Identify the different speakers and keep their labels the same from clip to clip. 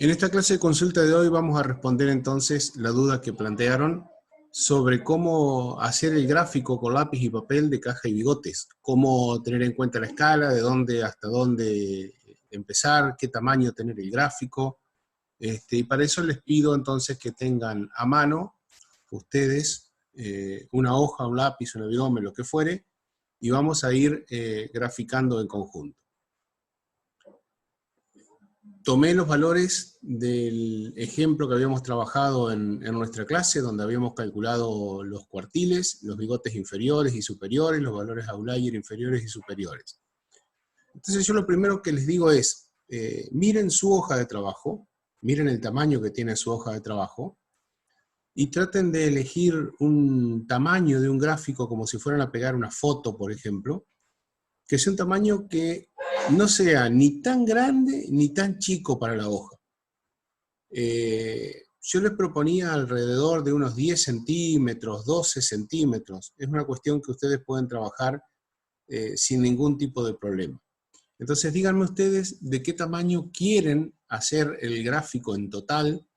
Speaker 1: En esta clase de consulta de hoy vamos a responder entonces la duda que plantearon sobre cómo hacer el gráfico con lápiz y papel de caja y bigotes, cómo tener en cuenta la escala, de dónde hasta dónde empezar, qué tamaño tener el gráfico, y para eso les pido entonces que tengan a mano ustedes una hoja, un lápiz, un virome, lo que fuere, y vamos a ir graficando en conjunto. Tomé los valores del ejemplo que habíamos trabajado en nuestra clase, donde habíamos calculado los cuartiles, los bigotes inferiores y superiores, los valores Outlier inferiores y superiores. Entonces yo lo primero que les digo es, miren su hoja de trabajo, miren el tamaño que tiene su hoja de trabajo, y traten de elegir un tamaño de un gráfico como si fueran a pegar una foto, por ejemplo, que sea un tamaño que no sea ni tan grande ni tan chico para la hoja. Yo les proponía alrededor de unos 10 centímetros, 12 centímetros. Es una cuestión que ustedes pueden trabajar sin ningún tipo de problema. Entonces díganme ustedes de qué tamaño quieren hacer el gráfico en total,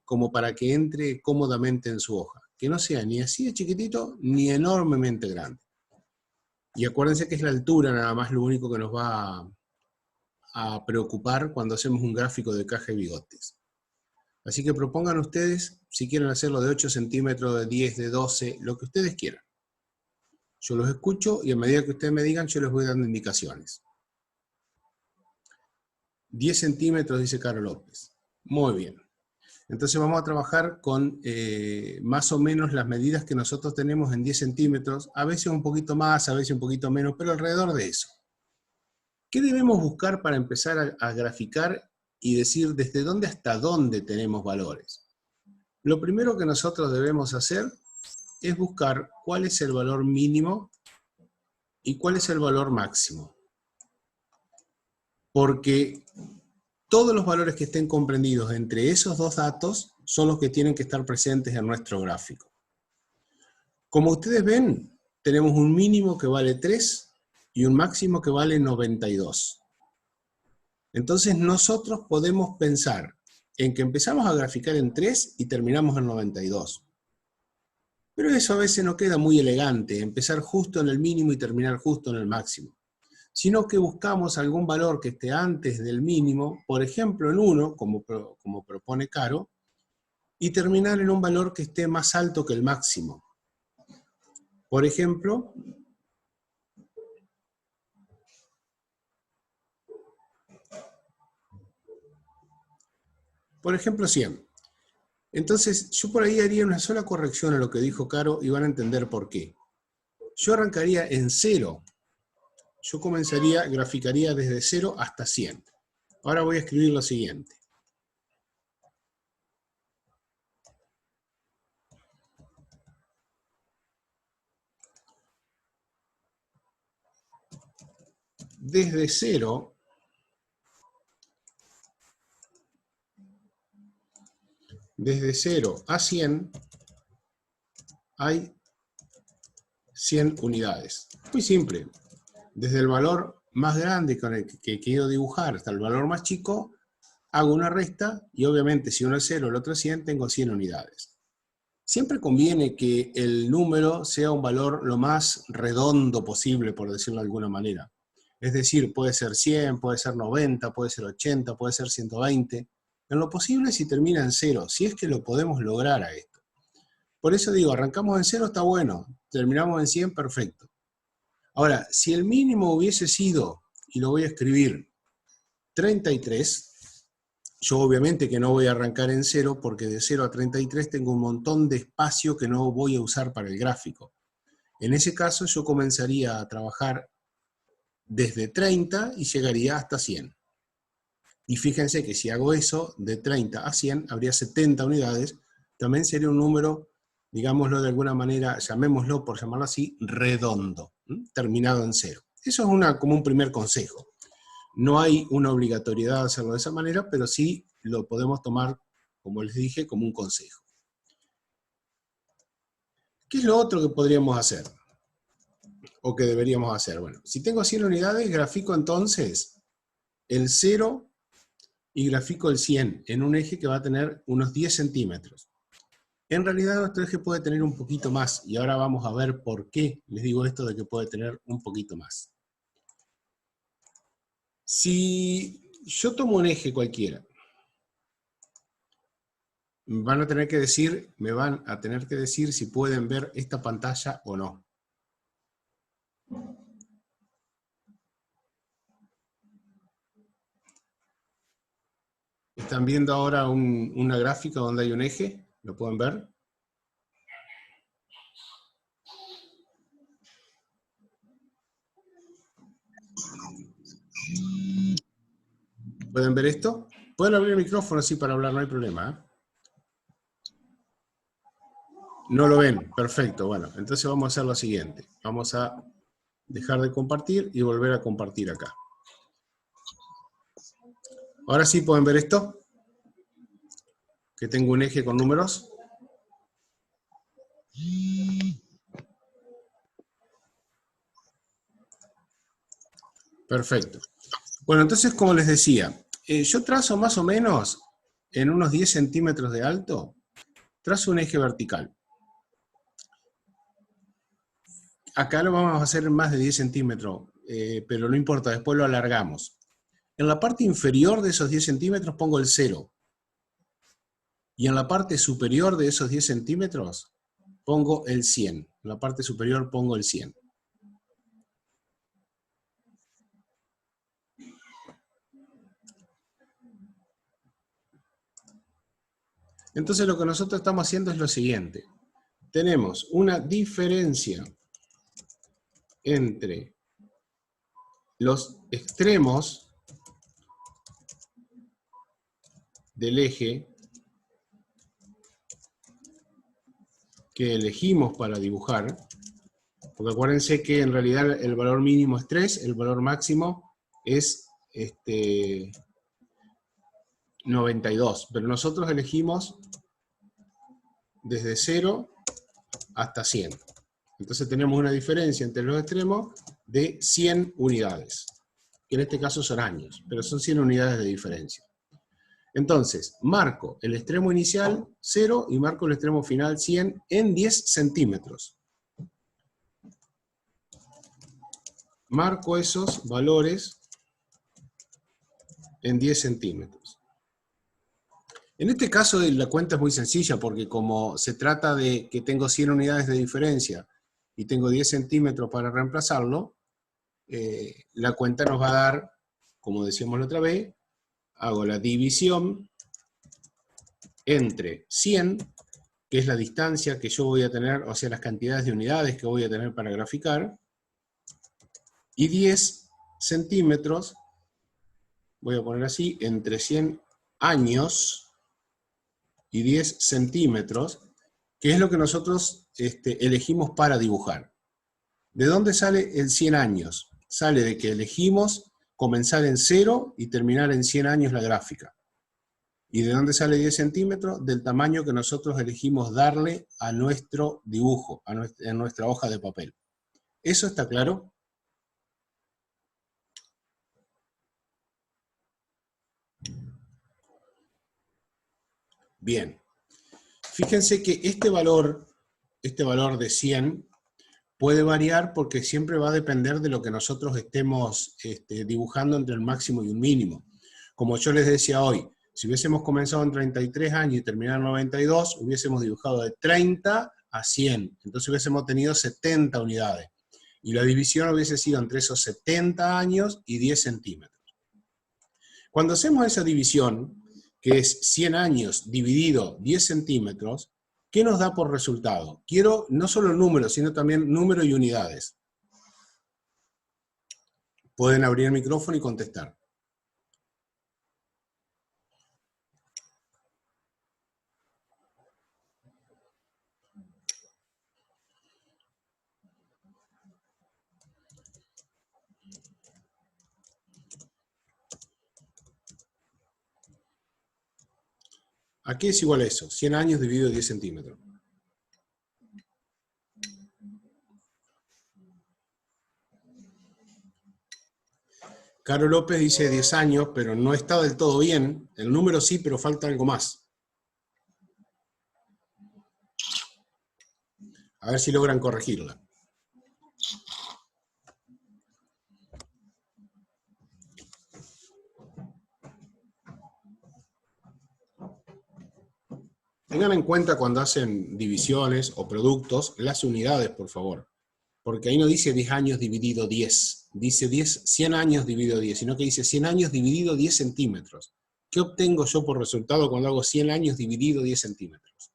Speaker 1: como para que entre cómodamente en su hoja. Que no sea ni así de chiquitito, ni enormemente grande. Y acuérdense que es la altura nada más lo único que nos va a preocupar cuando hacemos un gráfico de caja y bigotes. Así que propongan ustedes si quieren hacerlo de 8 centímetros, de 10, de 12, lo que ustedes quieran. Yo los escucho y a medida que ustedes me digan, yo les voy dando indicaciones. 10 centímetros, dice Caro López. Muy bien. Entonces vamos a trabajar con más o menos las medidas que nosotros tenemos en 10 centímetros, a veces un poquito más, a veces un poquito menos, pero alrededor de eso. ¿Qué debemos buscar para empezar a graficar y decir desde dónde hasta dónde tenemos valores? Lo primero que nosotros debemos hacer es buscar cuál es el valor mínimo y cuál es el valor máximo. Porque todos los valores que estén comprendidos entre esos dos datos son los que tienen que estar presentes en nuestro gráfico. Como ustedes ven, tenemos un mínimo que vale 3 y un máximo que vale 92. Entonces nosotros podemos pensar en que empezamos a graficar en 3 y terminamos en 92. Pero eso a veces no queda muy elegante, empezar justo en el mínimo y terminar justo en el máximo. Sino que buscamos algún valor que esté antes del mínimo, por ejemplo en 1, como propone Caro, y terminar en un valor que esté más alto que el máximo. Por ejemplo, por ejemplo 100. Entonces, yo por ahí haría una sola corrección a lo que dijo Caro y van a entender por qué. Yo arrancaría en 0. Yo graficaría desde 0 hasta 100. Ahora voy a escribir lo siguiente. Desde 0 a 100 hay 100 unidades. Muy simple. Desde el valor más grande con el que quiero dibujar hasta el valor más chico, hago una resta y obviamente si uno es 0, el otro es 100, tengo 100 unidades. Siempre conviene que el número sea un valor lo más redondo posible, por decirlo de alguna manera. Es decir, puede ser 100, puede ser 90, puede ser 80, puede ser 120. En lo posible si termina en 0, si es que lo podemos lograr a esto. Por eso digo, arrancamos en 0, está bueno. Terminamos en 100, perfecto. Ahora, si el mínimo hubiese sido, y lo voy a escribir, 33, yo obviamente que no voy a arrancar en 0, porque de 0 a 33 tengo un montón de espacio que no voy a usar para el gráfico. En ese caso yo comenzaría a trabajar desde 30 y llegaría hasta 100. Y fíjense que si hago eso, de 30 a 100, habría 70 unidades, también sería un número, digámoslo de alguna manera, llamémoslo por llamarlo así, redondo, terminado en 0. Eso es como un primer consejo. No hay una obligatoriedad de hacerlo de esa manera, pero sí lo podemos tomar, como les dije, como un consejo. ¿Qué es lo otro que podríamos hacer? O que deberíamos hacer. Bueno, si tengo 100 unidades, grafico entonces el 0 y grafico el 100 en un eje que va a tener unos 10 centímetros. En realidad nuestro eje puede tener un poquito más, y ahora vamos a ver por qué les digo esto de que puede tener un poquito más. Si yo tomo un eje cualquiera, me van a tener que decir si pueden ver esta pantalla o no. ¿Están viendo ahora una gráfica donde hay un eje? ¿Lo pueden ver? ¿Pueden ver esto? Pueden abrir el micrófono así para hablar, no hay problema, ¿eh? No lo ven, perfecto. Bueno, entonces vamos a hacer lo siguiente. Vamos a dejar de compartir y volver a compartir acá. Ahora sí pueden ver esto, que tengo un eje con números. Perfecto. Bueno, entonces como les decía, yo trazo más o menos en unos 10 centímetros de alto, trazo un eje vertical. Acá lo vamos a hacer más de 10 centímetros, pero no importa, después lo alargamos. En la parte inferior de esos 10 centímetros pongo el 0. Y en la parte superior de esos 10 centímetros pongo el 100. En la parte superior pongo el 100. Entonces lo que nosotros estamos haciendo es lo siguiente. Tenemos una diferencia entre los extremos del eje que elegimos para dibujar, porque acuérdense que en realidad el valor mínimo es 3, el valor máximo es 92, pero nosotros elegimos desde 0 hasta 100. Entonces tenemos una diferencia entre los extremos de 100 unidades, que en este caso son años, pero son 100 unidades de diferencia. Entonces, marco el extremo inicial 0 y marco el extremo final 100 en 10 centímetros. Marco esos valores en 10 centímetros. En este caso la cuenta es muy sencilla porque como se trata de que tengo 100 unidades de diferencia y tengo 10 centímetros para reemplazarlo, la cuenta nos va a dar, como decíamos la otra vez, hago la división entre 100, que es la distancia que yo voy a tener, o sea, las cantidades de unidades que voy a tener para graficar, y 10 centímetros, voy a poner así, entre 100 años y 10 centímetros, que es lo que nosotros elegimos para dibujar. ¿De dónde sale el 100 años? Sale de que elegimos comenzar en 0 y terminar en 100 años la gráfica. ¿Y de dónde sale 10 centímetros? Del tamaño que nosotros elegimos darle a nuestro dibujo, a nuestra hoja de papel. ¿Eso está claro? Bien. Fíjense que este valor de 100 puede variar porque siempre va a depender de lo que nosotros estemos dibujando entre el máximo y un mínimo. Como yo les decía hoy, si hubiésemos comenzado en 33 años y terminado en 92, hubiésemos dibujado de 30 a 100. Entonces hubiésemos tenido 70 unidades. Y la división hubiese sido entre esos 70 años y 10 centímetros. Cuando hacemos esa división, que es 100 años dividido 10 centímetros, ¿qué nos da por resultado? Quiero no solo números, sino también número y unidades. Pueden abrir el micrófono y contestar. ¿A qué es igual eso? 100 años dividido 10 centímetros. Caro López dice 10 años, pero no está del todo bien. El número sí, pero falta algo más. A ver si logran corregirla. Tengan en cuenta cuando hacen divisiones o productos, las unidades, por favor. Porque ahí no dice 10 años dividido 10. Dice 100 años dividido 10, sino que dice 100 años dividido 10 centímetros. ¿Qué obtengo yo por resultado cuando hago 100 años dividido 10 centímetros?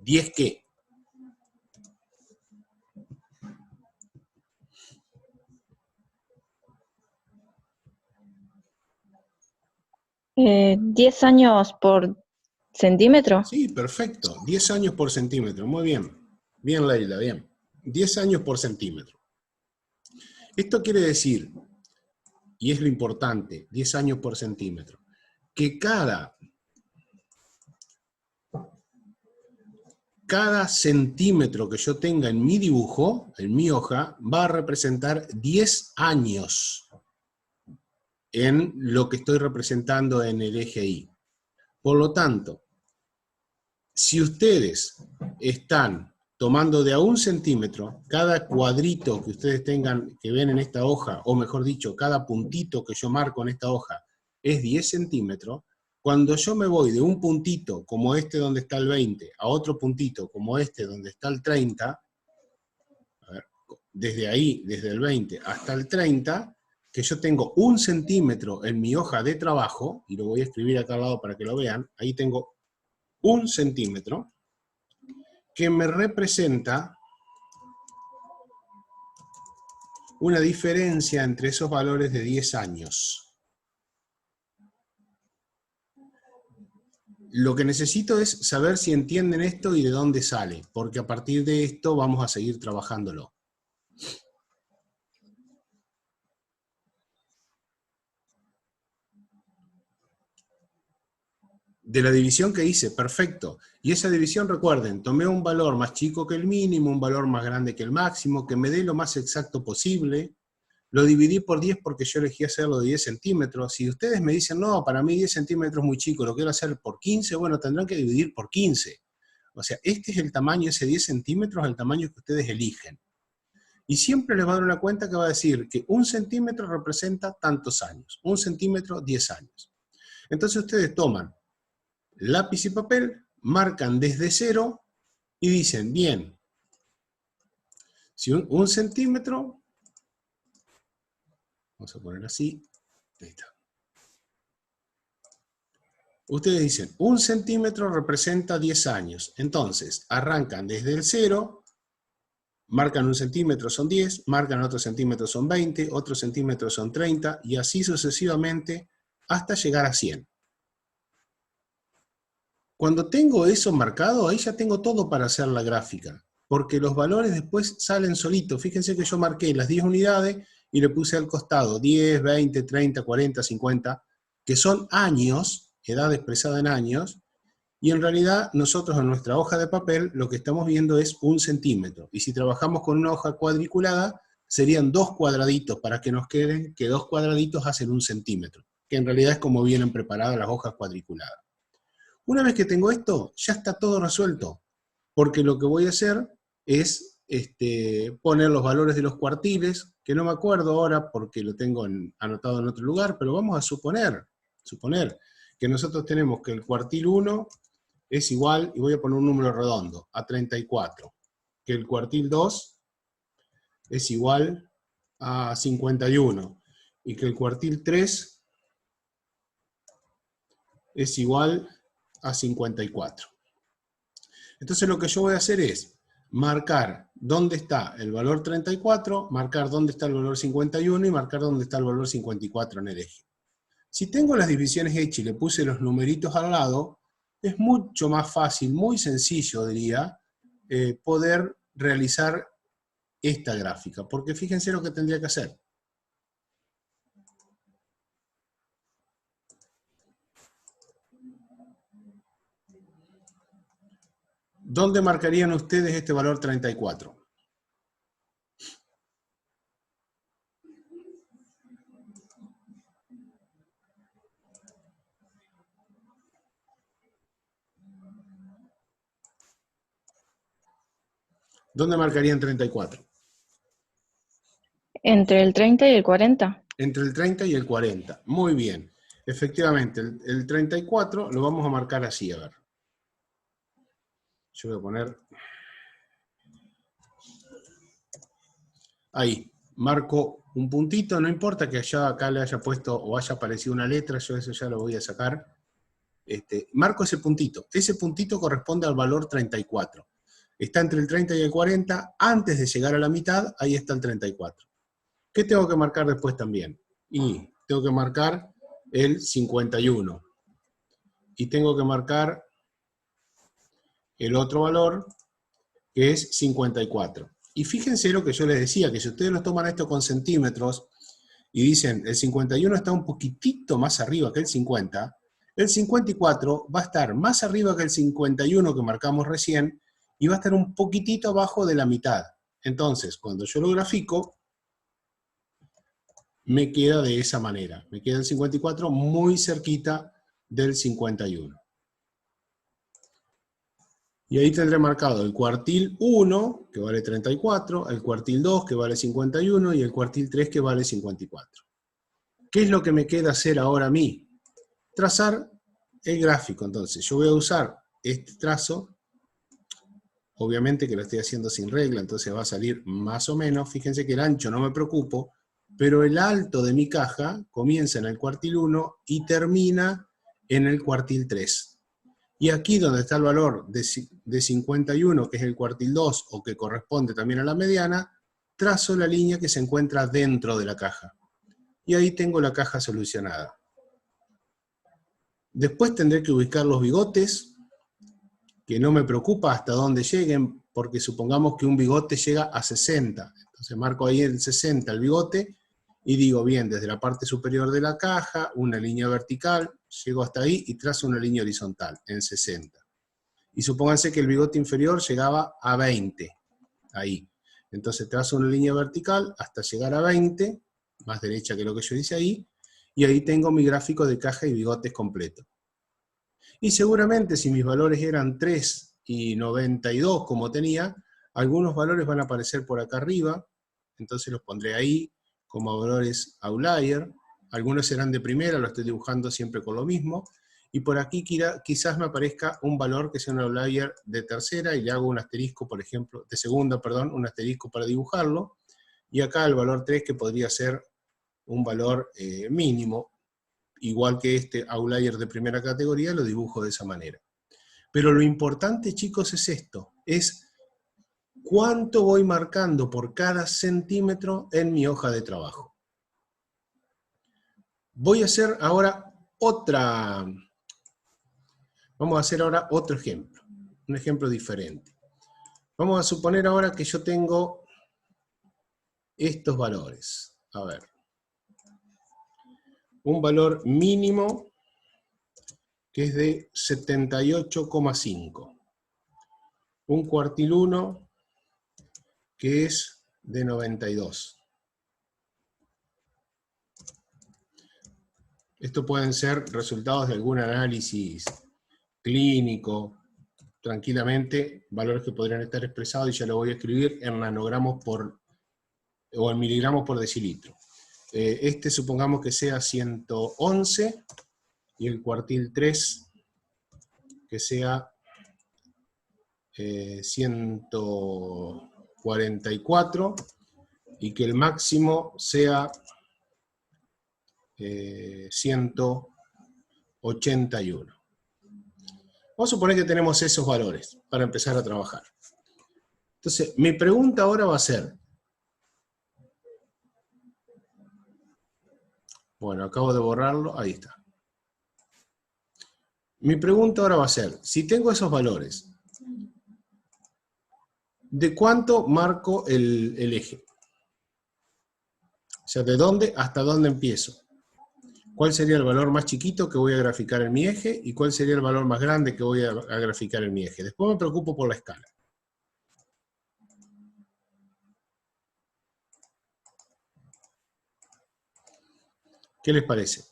Speaker 1: ¿10 qué?
Speaker 2: ¿10 años por centímetro?
Speaker 1: Sí, perfecto. 10 años por centímetro. Muy bien. Bien, Leila, bien. 10 años por centímetro. Esto quiere decir, y es lo importante, 10 años por centímetro, que cada centímetro que yo tenga en mi dibujo, en mi hoja, va a representar 10 años en lo que estoy representando en el eje Y. Por lo tanto, si ustedes están tomando de a 1 centímetro, cada cuadrito que ustedes tengan, que ven en esta hoja, o mejor dicho, cada puntito que yo marco en esta hoja, es 10 centímetros, cuando yo me voy de un puntito, como este donde está el 20, a otro puntito, como este donde está el 30, a ver, desde ahí, desde el 20 hasta el 30, que yo tengo 1 centímetro en mi hoja de trabajo, y lo voy a escribir acá al lado para que lo vean, ahí tengo 1 centímetro, que me representa una diferencia entre esos valores de 10 años. Lo que necesito es saber si entienden esto y de dónde sale, porque a partir de esto vamos a seguir trabajándolo. De la división que hice, perfecto. Y esa división, recuerden, tomé un valor más chico que el mínimo, un valor más grande que el máximo, que me dé lo más exacto posible. Lo dividí por 10 porque yo elegí hacerlo de 10 centímetros. Si ustedes me dicen, no, para mí 10 centímetros es muy chico, lo quiero hacer por 15, bueno, tendrán que dividir por 15. O sea, este es el tamaño, ese 10 centímetros, el tamaño que ustedes eligen. Y siempre les va a dar una cuenta que va a decir que 1 centímetro representa tantos años. 1 centímetro, 10 años. Entonces ustedes toman lápiz y papel, marcan desde 0 y dicen, bien, si un centímetro, vamos a poner así, ahí está. Ustedes dicen, 1 centímetro representa 10 años. Entonces, arrancan desde el 0, marcan 1 centímetro son 10, marcan otro centímetro son 20, otro centímetro son 30, y así sucesivamente hasta llegar a 100. Cuando tengo eso marcado, ahí ya tengo todo para hacer la gráfica, porque los valores después salen solitos. Fíjense que yo marqué las 10 unidades y le puse al costado 10, 20, 30, 40, 50, que son años, edad expresada en años, y en realidad nosotros en nuestra hoja de papel lo que estamos viendo es 1 centímetro, y si trabajamos con una hoja cuadriculada, serían 2 cuadraditos para que nos queden que 2 cuadraditos hacen 1 centímetro, que en realidad es como vienen preparadas las hojas cuadriculadas. Una vez que tengo esto, ya está todo resuelto, porque lo que voy a hacer es poner los valores de los cuartiles, que no me acuerdo ahora porque lo tengo anotado en otro lugar, pero vamos a suponer que nosotros tenemos que el cuartil 1 es igual, y voy a poner un número redondo, a 34, que el cuartil 2 es igual a 51, y que el cuartil 3 es igual a 54. Entonces lo que yo voy a hacer es marcar dónde está el valor 34, marcar dónde está el valor 51 y marcar dónde está el valor 54 en el eje. Si tengo las divisiones hechas y le puse los numeritos al lado, es mucho más fácil, muy sencillo diría, poder realizar esta gráfica, porque fíjense lo que tendría que hacer. ¿Dónde marcarían ustedes este valor 34? ¿Dónde marcarían 34?
Speaker 2: Entre el 30 y el 40.
Speaker 1: Entre el 30 y el 40. Muy bien. Efectivamente, el 34 lo vamos a marcar así, a ver. Yo voy a poner... Ahí. Marco un puntito, no importa que allá acá le haya puesto o haya aparecido una letra, yo eso ya lo voy a sacar. Marco ese puntito. Ese puntito corresponde al valor 34. Está entre el 30 y el 40. Antes de llegar a la mitad, ahí está el 34. ¿Qué tengo que marcar después también? Y tengo que marcar el 51. Y tengo que marcar el otro valor, que es 54. Y fíjense lo que yo les decía, que si ustedes lo toman esto con centímetros y dicen el 51 está un poquitito más arriba que el 50, el 54 va a estar más arriba que el 51 que marcamos recién y va a estar un poquitito abajo de la mitad. Entonces, cuando yo lo grafico, me queda de esa manera. Me queda el 54 muy cerquita del 51. Y ahí tendré marcado el cuartil 1, que vale 34, el cuartil 2, que vale 51, y el cuartil 3, que vale 54. ¿Qué es lo que me queda hacer ahora a mí? Trazar el gráfico. Entonces, yo voy a usar este trazo, obviamente que lo estoy haciendo sin regla, entonces va a salir más o menos. Fíjense que el ancho no me preocupo, pero el alto de mi caja comienza en el cuartil 1 y termina en el cuartil 3. Y aquí donde está el valor de 51, que es el cuartil 2, o que corresponde también a la mediana, trazo la línea que se encuentra dentro de la caja. Y ahí tengo la caja solucionada. Después tendré que ubicar los bigotes, que no me preocupa hasta dónde lleguen, porque supongamos que un bigote llega a 60. Entonces marco ahí el 60 el bigote, y digo, bien, desde la parte superior de la caja, una línea vertical, llego hasta ahí y trazo una línea horizontal en 60. Y supónganse que el bigote inferior llegaba a 20, ahí. Entonces trazo una línea vertical hasta llegar a 20, más derecha que lo que yo hice ahí, y ahí tengo mi gráfico de caja y bigotes completo. Y seguramente si mis valores eran 3 y 92 como tenía, algunos valores van a aparecer por acá arriba, entonces los pondré ahí como valores outlier, algunos serán de primera, lo estoy dibujando siempre con lo mismo, y por aquí quizás me aparezca un valor que sea un outlier de tercera, y le hago un asterisco, por ejemplo, de segunda, perdón, un asterisco para dibujarlo, y acá el valor 3 que podría ser un valor mínimo, igual que este outlier de primera categoría, lo dibujo de esa manera. Pero lo importante, chicos, es esto, es cuánto voy marcando por cada centímetro en mi hoja de trabajo. Voy a hacer ahora vamos a hacer ahora otro ejemplo, un ejemplo diferente. Vamos a suponer ahora que yo tengo estos valores. A ver, un valor mínimo que es de 78,5. Un cuartil 1 que es de 92. Esto pueden ser resultados de algún análisis clínico, tranquilamente, valores que podrían estar expresados, y ya lo voy a escribir en nanogramos o en miligramos por decilitro. Este supongamos que sea 111, y el cuartil 3 que sea 144, y que el máximo sea 181. Vamos a suponer que tenemos esos valores para empezar a trabajar. Entonces, mi pregunta ahora va a ser, bueno, acabo de borrarlo, ahí está. Mi pregunta ahora va a ser, si tengo esos valores, ¿de cuánto marco el eje? O sea, ¿de dónde hasta dónde empiezo? ¿Cuál sería el valor más chiquito que voy a graficar en mi eje? ¿Y cuál sería el valor más grande que voy a graficar en mi eje? Después me preocupo por la escala. ¿Qué les parece?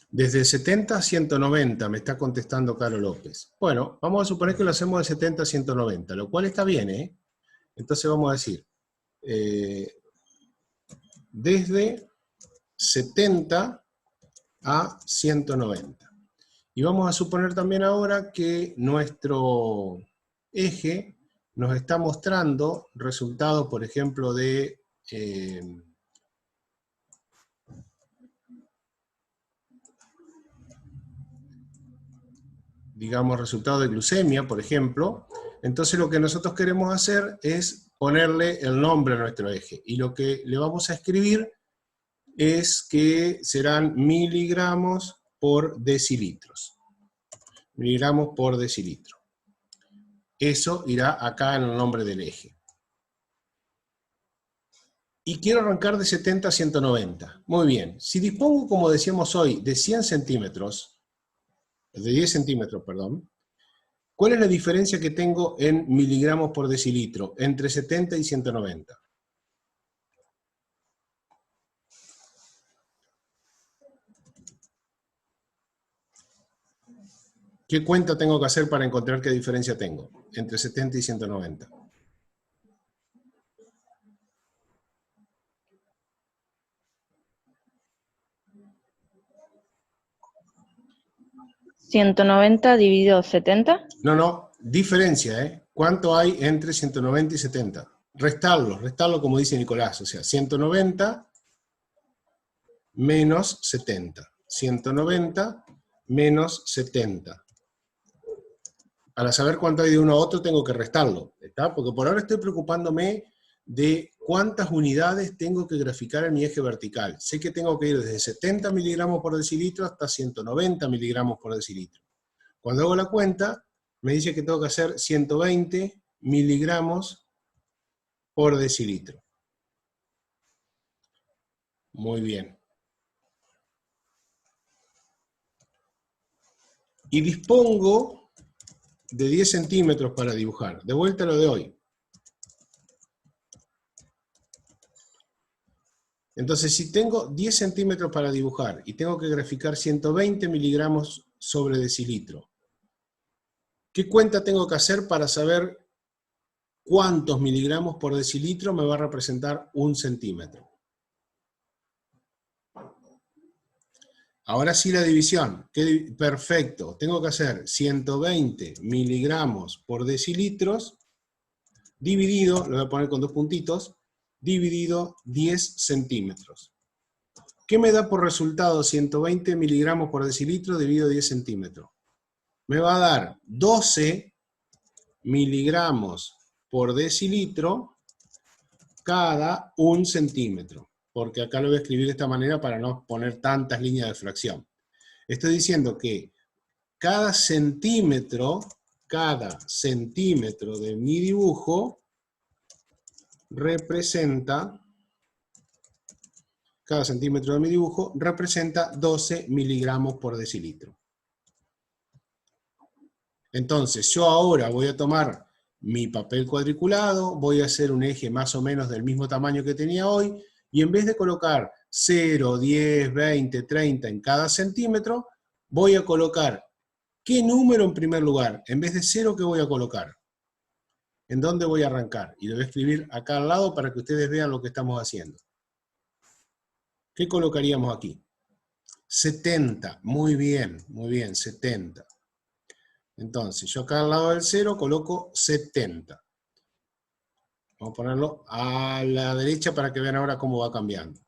Speaker 1: Desde 70 a 190 me está contestando Caro López. Bueno, vamos a suponer que lo hacemos de 70 a 190, lo cual está bien, ¿eh? Entonces vamos a decir, desde 70 a 190. Y vamos a suponer también ahora que nuestro eje nos está mostrando resultados, por ejemplo, de digamos, resultado de glucemia, por ejemplo. Entonces lo que nosotros queremos hacer es ponerle el nombre a nuestro eje. Y lo que le vamos a escribir es que serán miligramos por decilitros. Miligramos por decilitro. Eso irá acá en el nombre del eje. Y quiero arrancar de 70 a 190. Muy bien. Si dispongo, como decíamos hoy, de 100 centímetros, de 10 centímetros, perdón, ¿cuál es la diferencia que tengo en miligramos por decilitro entre 70 y 190? ¿Qué cuenta tengo que hacer para encontrar qué diferencia tengo entre 70 y 190?
Speaker 2: ¿190 dividido 70?
Speaker 1: No, diferencia, ¿eh? ¿Cuánto hay entre 190 y 70? Restarlo como dice Nicolás, o sea, 190 menos 70. 190 menos 70. Para saber cuánto hay de uno a otro tengo que restarlo, ¿está? Porque por ahora estoy preocupándome de cuántas unidades tengo que graficar en mi eje vertical. Sé que tengo que ir desde 70 miligramos por decilitro hasta 190 miligramos por decilitro. Cuando hago la cuenta, me dice que tengo que hacer 120 miligramos por decilitro. Muy bien. Y dispongo de 10 centímetros para dibujar. De vuelta a lo de hoy. Entonces, si tengo 10 centímetros para dibujar y tengo que graficar 120 miligramos sobre decilitro, ¿qué cuenta tengo que hacer para saber cuántos miligramos por decilitro me va a representar un centímetro? Ahora sí la división. Perfecto. Tengo que hacer 120 miligramos por decilitros dividido, lo voy a poner con dos puntitos, dividido 10 centímetros. ¿Qué me da por resultado 120 miligramos por decilitro dividido 10 centímetros? Me va a dar 12 miligramos por decilitro cada 1 centímetro. Porque acá lo voy a escribir de esta manera para no poner tantas líneas de fracción. Estoy diciendo que cada centímetro de mi dibujo representa, cada centímetro de mi dibujo representa 12 miligramos por decilitro. Entonces, yo ahora voy a tomar mi papel cuadriculado, voy a hacer un eje más o menos del mismo tamaño que tenía hoy, y en vez de colocar 0, 10, 20, 30 en cada centímetro, voy a colocar, ¿qué número en primer lugar? En vez de 0, ¿qué voy a colocar? ¿En dónde voy a arrancar? Y lo voy a escribir acá al lado para que ustedes vean lo que estamos haciendo. ¿Qué colocaríamos aquí? 70, muy bien, 70. Entonces, yo acá al lado del 0 coloco 70. Vamos a ponerlo a la derecha para que vean ahora cómo va cambiando.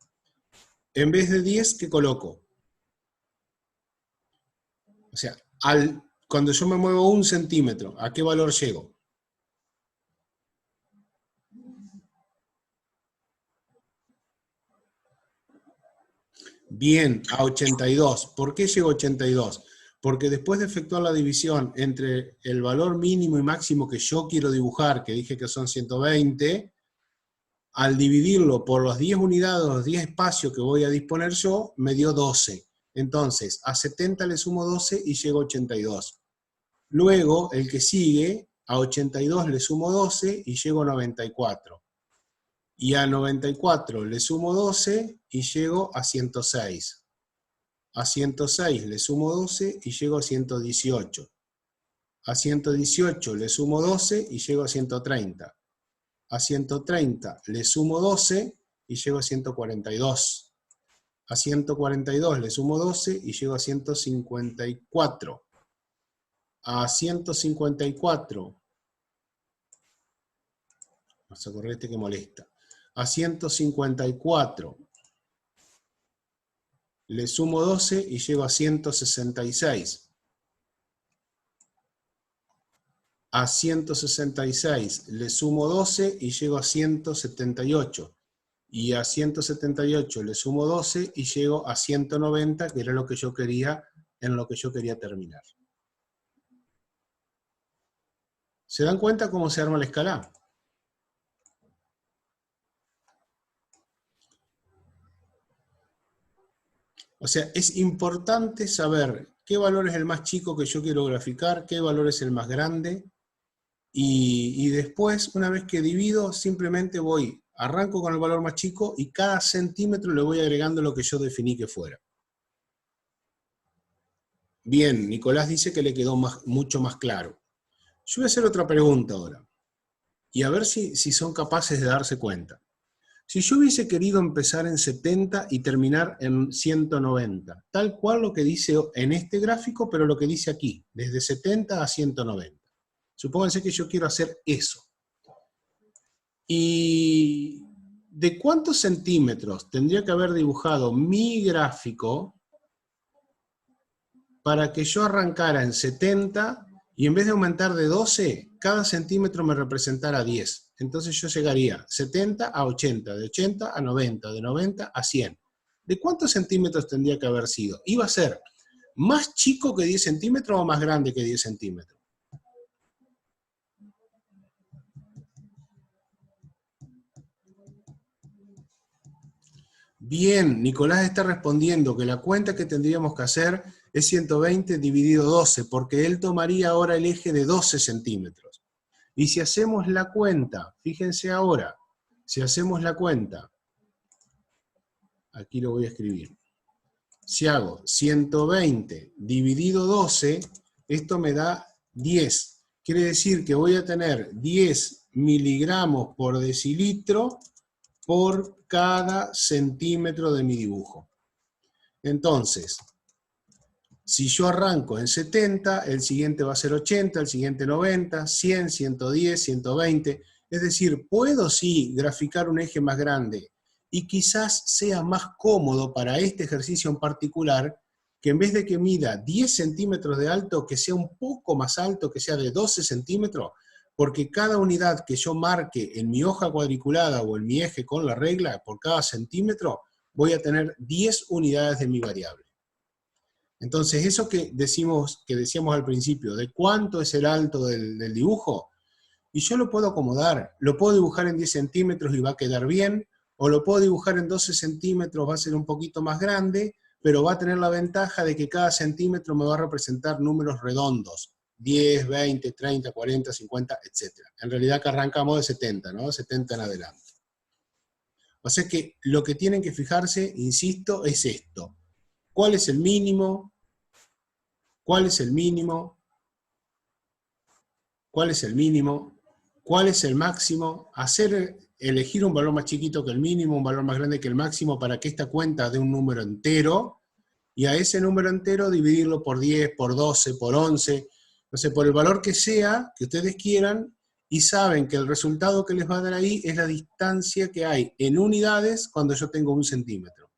Speaker 1: En vez de 10, ¿qué coloco? O sea, cuando yo me muevo 1 centímetro, ¿a qué valor llego? Bien, a 82. ¿Por qué llego a 82? Porque después de efectuar la división entre el valor mínimo y máximo que yo quiero dibujar, que dije que son 120, al dividirlo por los 10 unidades, los 10 espacios que voy a disponer yo, me dio 12. Entonces, a 70 le sumo 12 y llego a 82. Luego, el que sigue, a 82 le sumo 12 y llego a 94. Y a 94 le sumo 12 y llego a 106. A 106 le sumo 12 y llego a 118. A 118 le sumo 12 y llego a 130. A 130 le sumo 12 y llego a 142. A 142 le sumo 12 y llego a 154. A 154, vamos a correr este que molesta. A 154 le sumo 12 y llego a 166. A 166 le sumo 12 y llego a 178. Y a 178 le sumo 12 y llego a 190, que era lo que yo quería, en lo que yo quería terminar. ¿Se dan cuenta cómo se arma la escala? O sea, es importante saber qué valor es el más chico que yo quiero graficar, qué valor es el más grande, y después, una vez que divido, simplemente arranco con el valor más chico y cada centímetro le voy agregando lo que yo definí que fuera. Bien, Nicolás dice que le quedó mucho más claro. Yo voy a hacer otra pregunta ahora, y a ver si son capaces de darse cuenta. Si yo hubiese querido empezar en 70 y terminar en 190, tal cual lo que dice en este gráfico, pero lo que dice aquí, desde 70 a 190. Supónganse que yo quiero hacer eso. ¿Y de cuántos centímetros tendría que haber dibujado mi gráfico para que yo arrancara en 70 y en vez de aumentar de 12, cada centímetro me representara 10? Entonces yo llegaría 70 a 80, de 80 a 90, de 90 a 100. ¿De cuántos centímetros tendría que haber sido? ¿Iba a ser más chico que 10 centímetros o más grande que 10 centímetros? Bien, Nicolás está respondiendo que la cuenta que tendríamos que hacer es 120 dividido 12, porque él tomaría ahora el eje de 12 centímetros. Y si hacemos la cuenta, fíjense ahora, si hacemos la cuenta, aquí lo voy a escribir, si hago 120 dividido 12, esto me da 10. Quiere decir que voy a tener 10 miligramos por decilitro por cada centímetro de mi dibujo. Entonces, si yo arranco en 70, el siguiente va a ser 80, el siguiente 90, 100, 110, 120. Es decir, puedo sí graficar un eje más grande y quizás sea más cómodo para este ejercicio en particular que en vez de que mida 10 centímetros de alto, que sea un poco más alto, que sea de 12 centímetros, porque cada unidad que yo marque en mi hoja cuadriculada o en mi eje con la regla, por cada centímetro, voy a tener 10 unidades de mi variable. Entonces, eso que decíamos al principio, de cuánto es el alto del dibujo, y yo lo puedo acomodar, lo puedo dibujar en 10 centímetros y va a quedar bien, o lo puedo dibujar en 12 centímetros, va a ser un poquito más grande, pero va a tener la ventaja de que cada centímetro me va a representar números redondos, 10, 20, 30, 40, 50, etc. En realidad que arrancamos de 70, ¿no? 70 en adelante. O sea que lo que tienen que fijarse, insisto, es esto. ¿Cuál es el mínimo? ¿Cuál es el mínimo? ¿Cuál es el mínimo? ¿Cuál es el máximo? Elegir un valor más chiquito que el mínimo, un valor más grande que el máximo para que esta cuenta dé un número entero, y a ese número entero dividirlo por 10, por 12, por 11, no sé, por el valor que sea, que ustedes quieran, y saben que el resultado que les va a dar ahí es la distancia que hay en unidades cuando yo tengo 1 centímetro.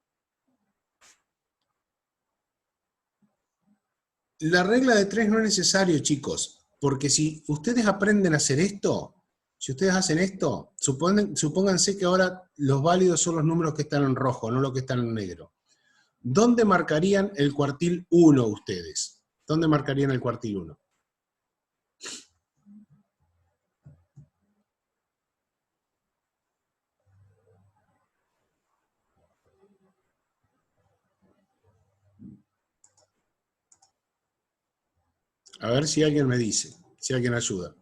Speaker 1: La regla de 3 no es necesario, chicos, porque si ustedes aprenden a hacer esto, si ustedes hacen esto, supónganse que ahora los válidos son los números que están en rojo, no los que están en negro. ¿Dónde marcarían el cuartil 1 ustedes? ¿Dónde marcarían el cuartil 1? A ver si alguien me dice, si alguien ayuda.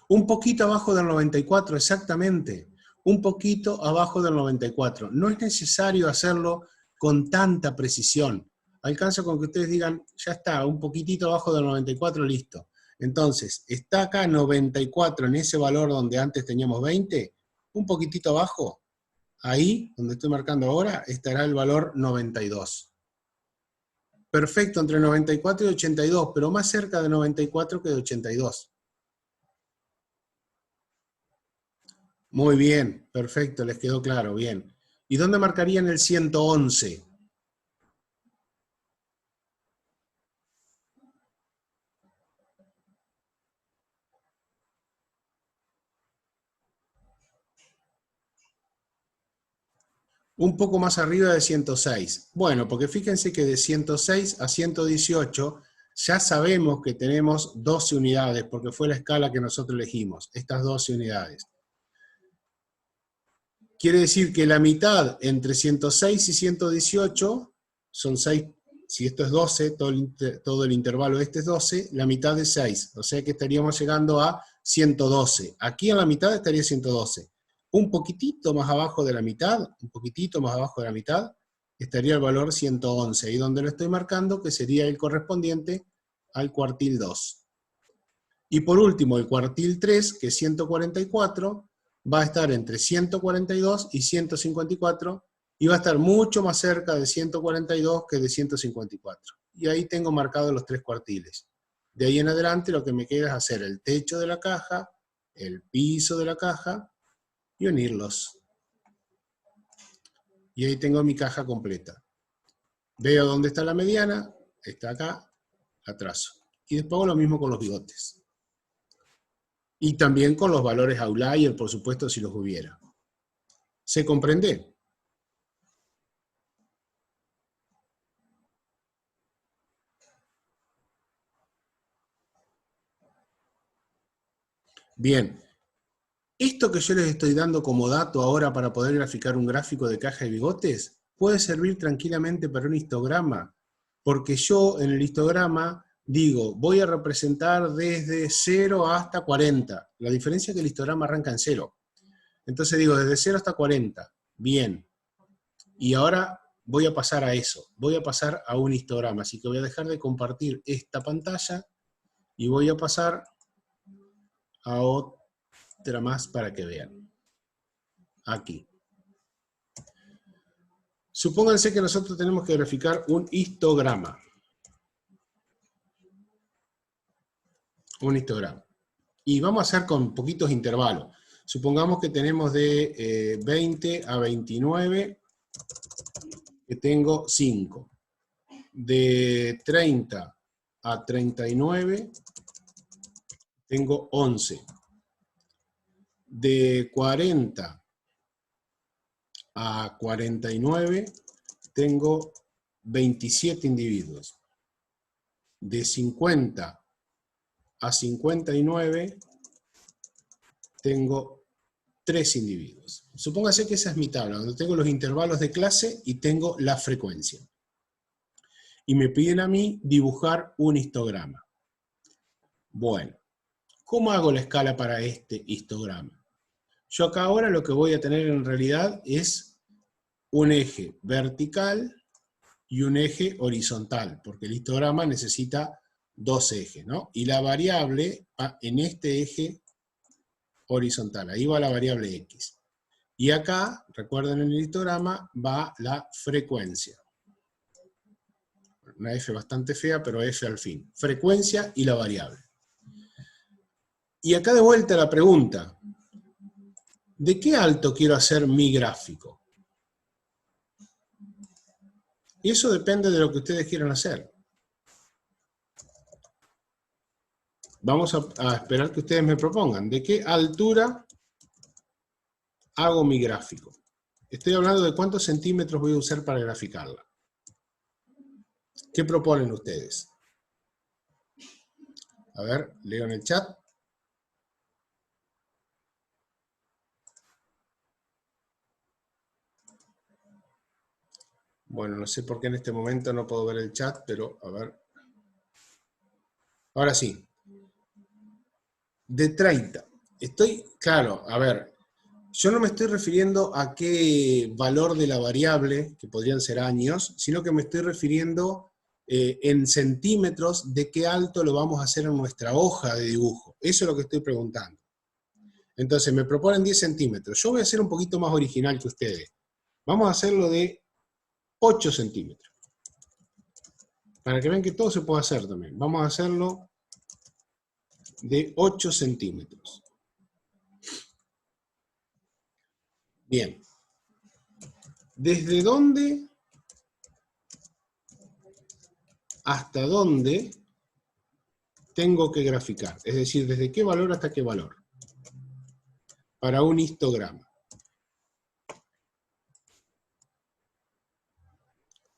Speaker 1: Un poquito abajo del 94, exactamente. Un poquito abajo del 94. No es necesario hacerlo con tanta precisión. alcanzo con que ustedes digan, ya está, un poquitito abajo del 94, listo. Entonces, está acá 94 en ese valor donde antes teníamos 20, un poquitito abajo, ahí, donde estoy marcando ahora, estará el valor 92. Perfecto, entre 94 y 82, pero más cerca de 94 que de 82. Muy bien, perfecto, les quedó claro, bien. ¿Y dónde marcarían el 111? Un poco más arriba de 106. Bueno, porque fíjense que de 106 a 118 ya sabemos que tenemos 12 unidades, porque fue la escala que nosotros elegimos, estas 12 unidades. Quiere decir que la mitad entre 106 y 118 son 6, si esto es 12, todo el intervalo este es 12, la mitad es 6, o sea que estaríamos llegando a 112. Aquí en la mitad estaría 112. Un poquitito más abajo de la mitad, un poquitito más abajo de la mitad, estaría el valor 111, ahí donde lo estoy marcando, que sería el correspondiente al cuartil 2. Y por último, el cuartil 3, que es 144, va a estar entre 142 y 154, y va a estar mucho más cerca de 142 que de 154. Y ahí tengo marcados los 3 cuartiles. De ahí en adelante lo que me queda es hacer el techo de la caja, el piso de la caja, y unirlos. Y ahí tengo mi caja completa. Veo dónde está la mediana, está acá, la trazo. Y después hago lo mismo con los bigotes. Y también con los valores outlier, por supuesto, si los hubiera. ¿Se comprende? Bien. Esto que yo les estoy dando como dato ahora para poder graficar un gráfico de caja de bigotes, puede servir tranquilamente para un histograma, porque yo en el histograma digo, voy a representar desde 0 hasta 40. La diferencia es que el histograma arranca en 0. Entonces digo, desde 0 hasta 40. Bien. Y ahora voy a pasar a eso. Voy a pasar a un histograma. Así que voy a dejar de compartir esta pantalla y voy a pasar a otra más para que vean. Aquí. Supónganse que nosotros tenemos que graficar un histograma. Un histograma. Y vamos a hacer con poquitos intervalos. Supongamos que tenemos de 20 a 29, que tengo 5. De 30 a 39, tengo 11. De 40 a 49, tengo 27 individuos. De 50 a 59, tengo 3 individuos. Supóngase que esa es mi tabla, donde tengo los intervalos de clase y tengo la frecuencia. Y me piden a mí dibujar un histograma. Bueno, ¿cómo hago la escala para este histograma? Yo acá ahora lo que voy a tener en realidad es un eje vertical y un eje horizontal, porque el histograma necesita 2 ejes, ¿no? Y la variable va en este eje horizontal, ahí va la variable X. Y acá, recuerden en el histograma, va la frecuencia. Una F bastante fea, pero F al fin. Frecuencia y la variable. Y acá de vuelta la pregunta, ¿de qué alto quiero hacer mi gráfico? Y eso depende de lo que ustedes quieran hacer. Vamos a esperar que ustedes me propongan. ¿De qué altura hago mi gráfico? Estoy hablando de cuántos centímetros voy a usar para graficarla. ¿Qué proponen ustedes? A ver, leo en el chat. Bueno, no sé por qué en este momento no puedo ver el chat, pero a ver. Ahora sí. De 30. Claro, a ver, yo no me estoy refiriendo a qué valor de la variable, que podrían ser años, sino que me estoy refiriendo en centímetros de qué alto lo vamos a hacer en nuestra hoja de dibujo. Eso es lo que estoy preguntando. Entonces me proponen 10 centímetros. Yo voy a ser un poquito más original que ustedes. Vamos a hacerlo de 8 centímetros. Para que vean que todo se puede hacer también. Vamos a hacerlo de 8 centímetros. Bien. ¿Desde dónde hasta dónde tengo que graficar? Es decir, ¿desde qué valor hasta qué valor? Para un histograma.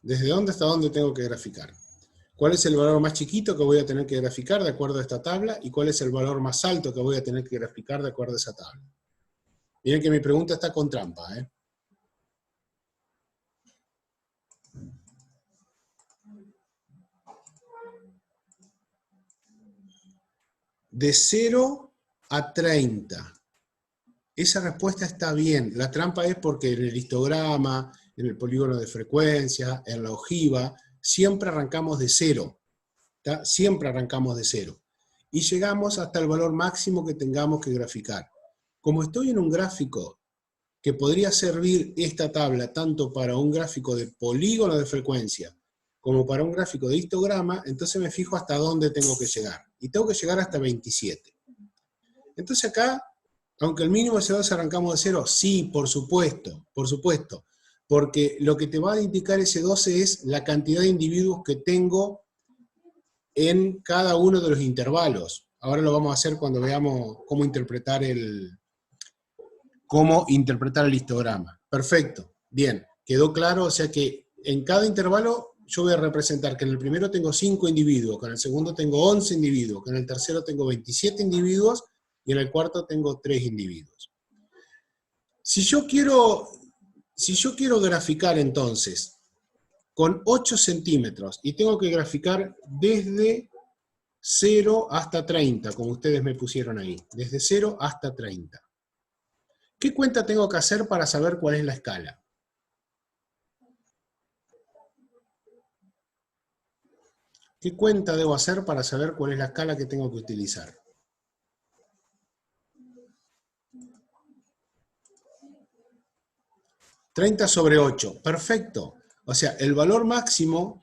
Speaker 1: ¿Desde dónde hasta dónde tengo que graficar? ¿Cuál es el valor más chiquito que voy a tener que graficar de acuerdo a esta tabla? ¿Y cuál es el valor más alto que voy a tener que graficar de acuerdo a esa tabla? Miren que mi pregunta está con trampa, ¿eh? De 0 a 30. Esa respuesta está bien. La trampa es porque en el histograma, en el polígono de frecuencia, en la ojiva, siempre arrancamos de 0. ¿Tá? Siempre arrancamos de 0. Y llegamos hasta el valor máximo que tengamos que graficar. Como estoy en un gráfico que podría servir esta tabla tanto para un gráfico de polígono de frecuencia como para un gráfico de histograma, entonces me fijo hasta dónde tengo que llegar. Y tengo que llegar hasta 27. Entonces acá, aunque el mínimo de CO2 arrancamos de 0, sí, por supuesto, porque lo que te va a indicar ese 12 es la cantidad de individuos que tengo en cada uno de los intervalos. Ahora lo vamos a hacer cuando veamos cómo interpretar el histograma. Perfecto, bien, quedó claro, o sea que en cada intervalo yo voy a representar que en el primero tengo 5 individuos, que en el segundo tengo 11 individuos, que en el tercero tengo 27 individuos, y en el cuarto tengo 3 individuos. Si yo quiero graficar entonces con 8 centímetros, y tengo que graficar desde 0 hasta 30, como ustedes me pusieron ahí, desde 0 hasta 30. ¿Qué cuenta tengo que hacer para saber cuál es la escala? ¿Qué cuenta debo hacer para saber cuál es la escala que tengo que utilizar? 30 sobre 8, perfecto. O sea, el valor máximo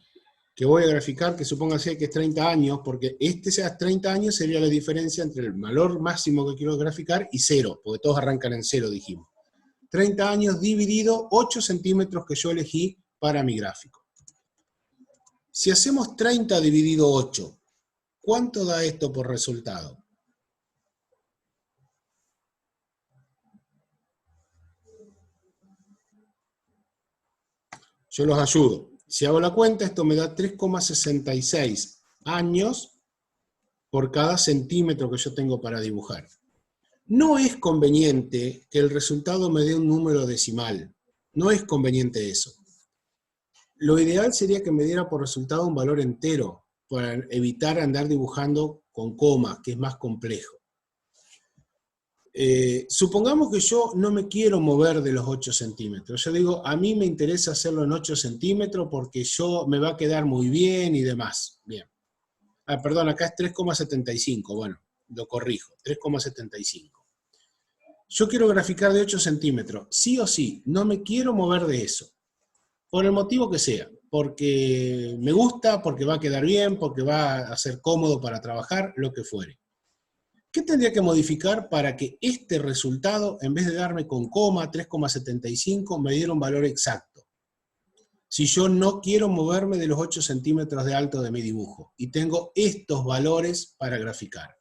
Speaker 1: que voy a graficar, que supóngase que es 30 años, porque este sea 30 años sería la diferencia entre el valor máximo que quiero graficar y 0, porque todos arrancan en 0, dijimos. 30 años dividido 8 centímetros que yo elegí para mi gráfico. Si hacemos 30 dividido 8, ¿cuánto da esto por resultado? Yo los ayudo. Si hago la cuenta, esto me da 3,66 años por cada centímetro que yo tengo para dibujar. No es conveniente que el resultado me dé un número decimal. No es conveniente eso. Lo ideal sería que me diera por resultado un valor entero, para evitar andar dibujando con comas, que es más complejo. Supongamos que yo no me quiero mover de los 8 centímetros. Yo digo, a mí me interesa hacerlo en 8 centímetros porque me va a quedar muy bien y demás. Bien. Perdón, acá es 3,75. Bueno, lo corrijo, 3,75. Yo quiero graficar de 8 centímetros. Sí o sí, no me quiero mover de eso. Por el motivo que sea. Porque me gusta, porque va a quedar bien, porque va a ser cómodo para trabajar, lo que fuere. ¿Qué tendría que modificar para que este resultado, en vez de darme con coma 3,75, me diera un valor exacto? Si yo no quiero moverme de los 8 centímetros de alto de mi dibujo y tengo estos valores para graficar.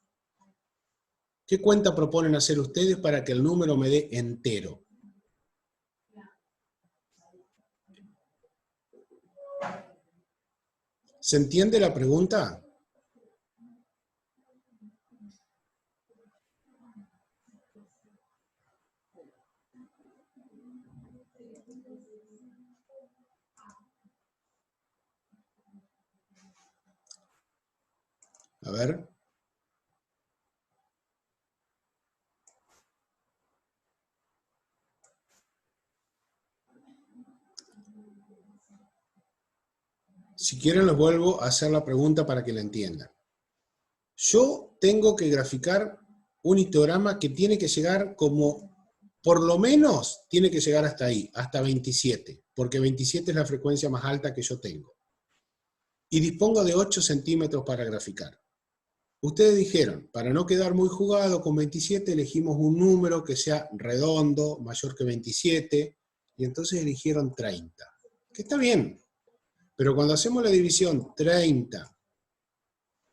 Speaker 1: ¿Qué cuenta proponen hacer ustedes para que el número me dé entero? ¿Se entiende la pregunta? A ver. Si quieren les vuelvo a hacer la pregunta para que la entiendan. Yo tengo que graficar un histograma que tiene que llegar como, por lo menos, tiene que llegar hasta ahí, hasta 27, porque 27 es la frecuencia más alta que yo tengo. Y dispongo de 8 centímetros para graficar. Ustedes dijeron, para no quedar muy jugado con 27, elegimos un número que sea redondo, mayor que 27, y entonces eligieron 30. Que está bien, pero cuando hacemos la división 30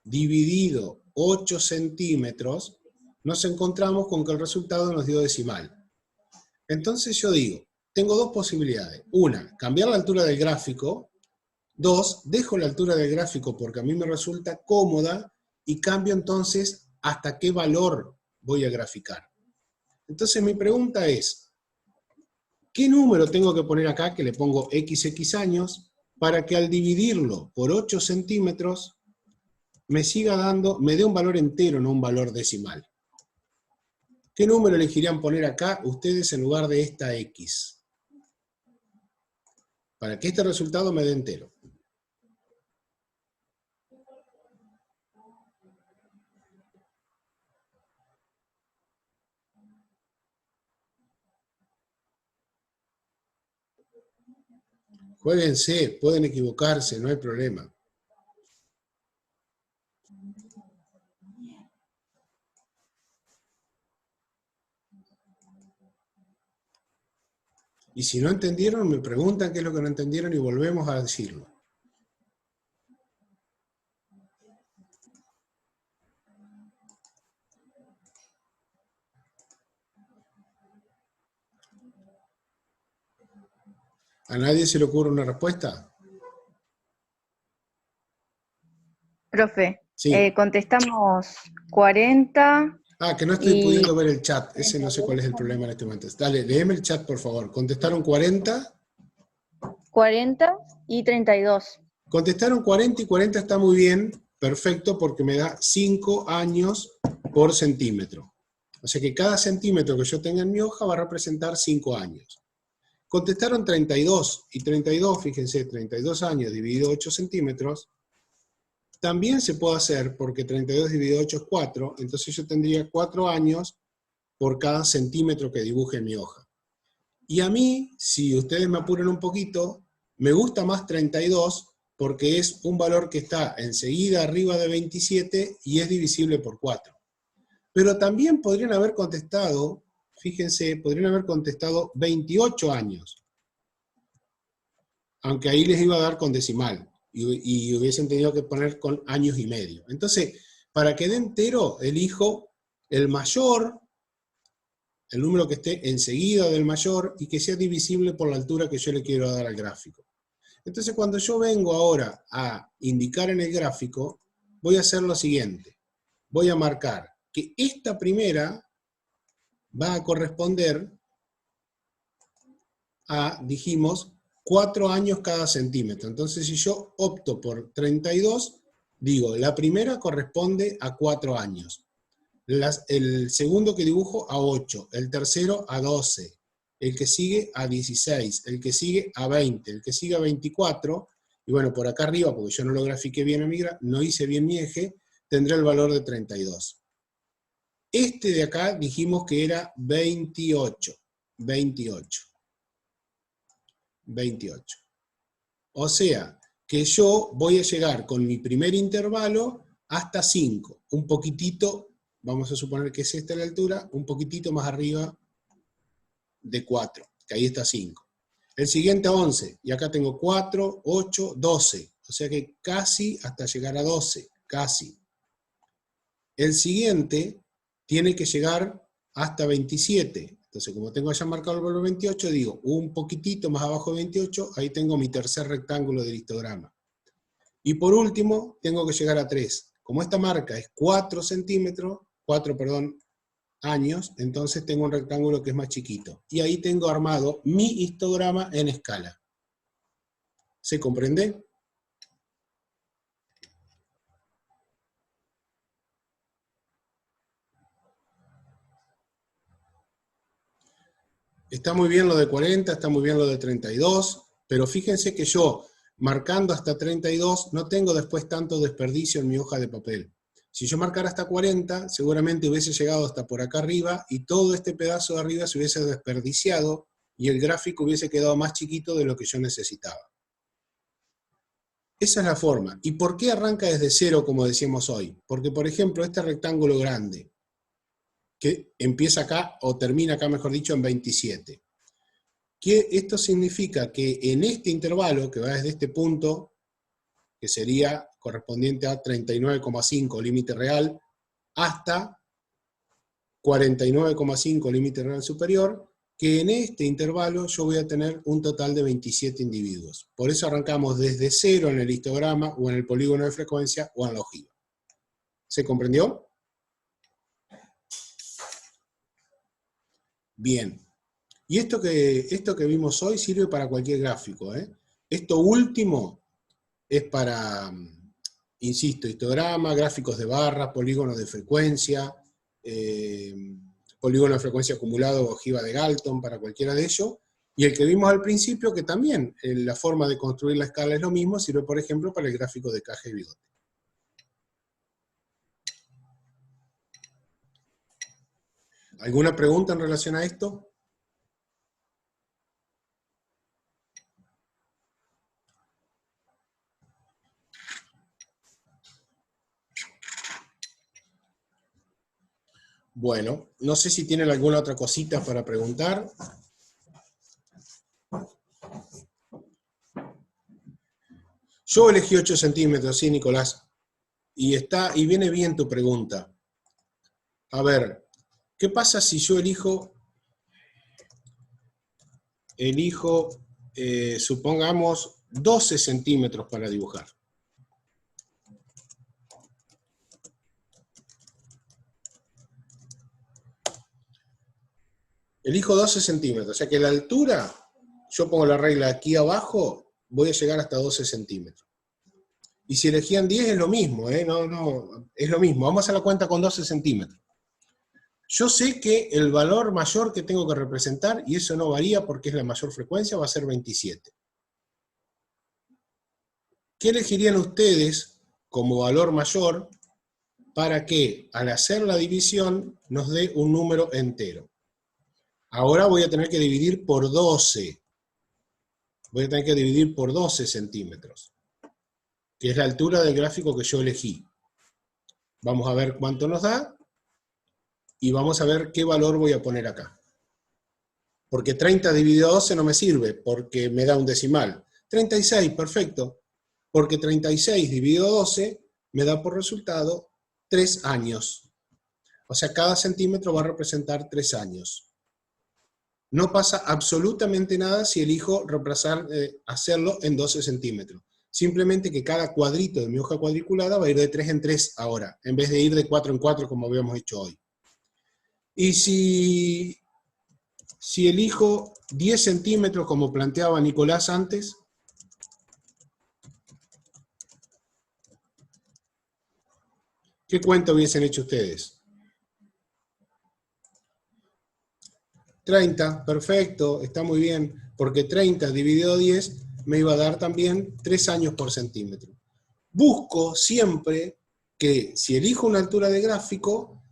Speaker 1: dividido 8 centímetros, nos encontramos con que el resultado nos dio decimal. Entonces yo digo, tengo dos posibilidades. Una, cambiar la altura del gráfico. Dos, dejo la altura del gráfico porque a mí me resulta cómoda y cambio entonces hasta qué valor voy a graficar. Entonces mi pregunta es, ¿qué número tengo que poner acá, que le pongo XX años, para que al dividirlo por 8 centímetros me siga dando, me dé un valor entero, no un valor decimal? ¿Qué número elegirían poner acá ustedes en lugar de esta X? Para que este resultado me dé entero. Juéguense, pueden equivocarse, no hay problema. Y si no entendieron, me preguntan qué es lo que no entendieron y volvemos a decirlo. ¿A nadie se le ocurre una respuesta?
Speaker 2: Profe,
Speaker 1: Sí.
Speaker 2: contestamos 40
Speaker 1: Ah, que no estoy
Speaker 2: y
Speaker 1: pudiendo ver el chat. Ese no sé cuál es el
Speaker 2: 32.
Speaker 1: problema en este momento. Dale, léeme el chat, por favor. ¿Contestaron 40?
Speaker 2: 40 y 32.
Speaker 1: Contestaron 40 y 40 está muy bien. Perfecto, porque me da 5 años por centímetro. O sea que cada centímetro que yo tenga en mi hoja va a representar 5 años. Contestaron 32, y 32, fíjense, 32 años dividido 8 centímetros, también se puede hacer porque 32 dividido 8 es 4, entonces yo tendría 4 años por cada centímetro que dibuje en mi hoja. Y a mí, si ustedes me apuran un poquito, me gusta más 32 porque es un valor que está enseguida arriba de 27 y es divisible por 4. Pero también podrían haber contestado, fíjense, podrían haber contestado 28 años, aunque ahí les iba a dar con decimal, y hubiesen tenido que poner con años y medio. Entonces, para que dé entero, elijo el mayor, el número que esté enseguida del mayor, y que sea divisible por la altura que yo le quiero dar al gráfico. Entonces, cuando yo vengo ahora a indicar en el gráfico, voy a hacer lo siguiente. Voy a marcar que esta primera va a corresponder a, dijimos, 4 años cada centímetro. Entonces, si yo opto por 32, digo, la primera corresponde a 4 años. El segundo que dibujo a 8, el tercero a 12, el que sigue a 16, el que sigue a 20, el que sigue a 24, y bueno, por acá arriba, porque yo no lo grafiqué bien a mi no hice bien mi eje, tendré el valor de 32. Este de acá dijimos que era 28. 28. O sea, que yo voy a llegar con mi primer intervalo hasta 5, un poquitito, vamos a suponer que es esta la altura, un poquitito más arriba de 4, que ahí está 5. El siguiente a 11, y acá tengo 4, 8, 12, o sea que casi hasta llegar a 12, casi. El siguiente tiene que llegar hasta 27, entonces como tengo ya marcado el valor 28, digo, un poquitito más abajo de 28, ahí tengo mi tercer rectángulo del histograma. Y por último, tengo que llegar a 3. Como esta marca es 4 años, entonces tengo un rectángulo que es más chiquito. Y ahí tengo armado mi histograma en escala. ¿Se comprende? Está muy bien lo de 40, está muy bien lo de 32, pero fíjense que yo marcando hasta 32, no tengo después tanto desperdicio en mi hoja de papel. Si yo marcara hasta 40, seguramente hubiese llegado hasta por acá arriba y todo este pedazo de arriba se hubiese desperdiciado y el gráfico hubiese quedado más chiquito de lo que yo necesitaba. Esa es la forma. ¿Y por qué arranca desde cero, como decíamos hoy? Porque, por ejemplo, este rectángulo grande, que empieza acá, o termina acá, mejor dicho, en 27. Esto significa que en este intervalo, que va desde este punto, que sería correspondiente a 39,5 límite real, hasta 49,5 límite real superior, que en este intervalo yo voy a tener un total de 27 individuos. Por eso arrancamos desde cero en el histograma, o en el polígono de frecuencia, o en la ojiva. ¿Se comprendió? Bien. Y esto que vimos hoy sirve para cualquier gráfico, ¿eh? Esto último es para, insisto, histograma, gráficos de barras, polígonos de frecuencia, polígono de frecuencia acumulado o ojiva de Galton, para cualquiera de ellos. Y el que vimos al principio, que también la forma de construir la escala es lo mismo, sirve, por ejemplo, para el gráfico de caja y bigote. ¿Alguna pregunta en relación a esto? Bueno, no sé si tienen alguna otra cosita para preguntar. Yo elegí 8 centímetros, sí, Nicolás. Y viene bien tu pregunta. A ver, ¿qué pasa si yo elijo, supongamos, 12 centímetros para dibujar? Elijo 12 centímetros, o sea que la altura, yo pongo la regla aquí abajo, voy a llegar hasta 12 centímetros. Y si elegían 10 es lo mismo, es lo mismo. Vamos a la cuenta con 12 centímetros. Yo sé que el valor mayor que tengo que representar, y eso no varía porque es la mayor frecuencia, va a ser 27. ¿Qué elegirían ustedes como valor mayor para que al hacer la división nos dé un número entero? Ahora voy a tener que dividir por 12. Voy a tener que dividir por 12 centímetros, que es la altura del gráfico que yo elegí. Vamos a ver cuánto nos da, y vamos a ver qué valor voy a poner acá. Porque 30 dividido a 12 no me sirve, porque me da un decimal. 36, perfecto. Porque 36 dividido a 12 me da por resultado 3 años. O sea, cada centímetro va a representar 3 años. No pasa absolutamente nada si elijo hacerlo en 12 centímetros. Simplemente que cada cuadrito de mi hoja cuadriculada va a ir de 3 en 3 ahora, en vez de ir de 4 en 4 como habíamos hecho hoy. Y si elijo 10 centímetros como planteaba Nicolás antes, ¿qué cuenta hubiesen hecho ustedes? 30, perfecto, está muy bien, porque 30 dividido a 10 me iba a dar también 3 años por centímetro. Busco siempre que, si elijo una altura de gráfico,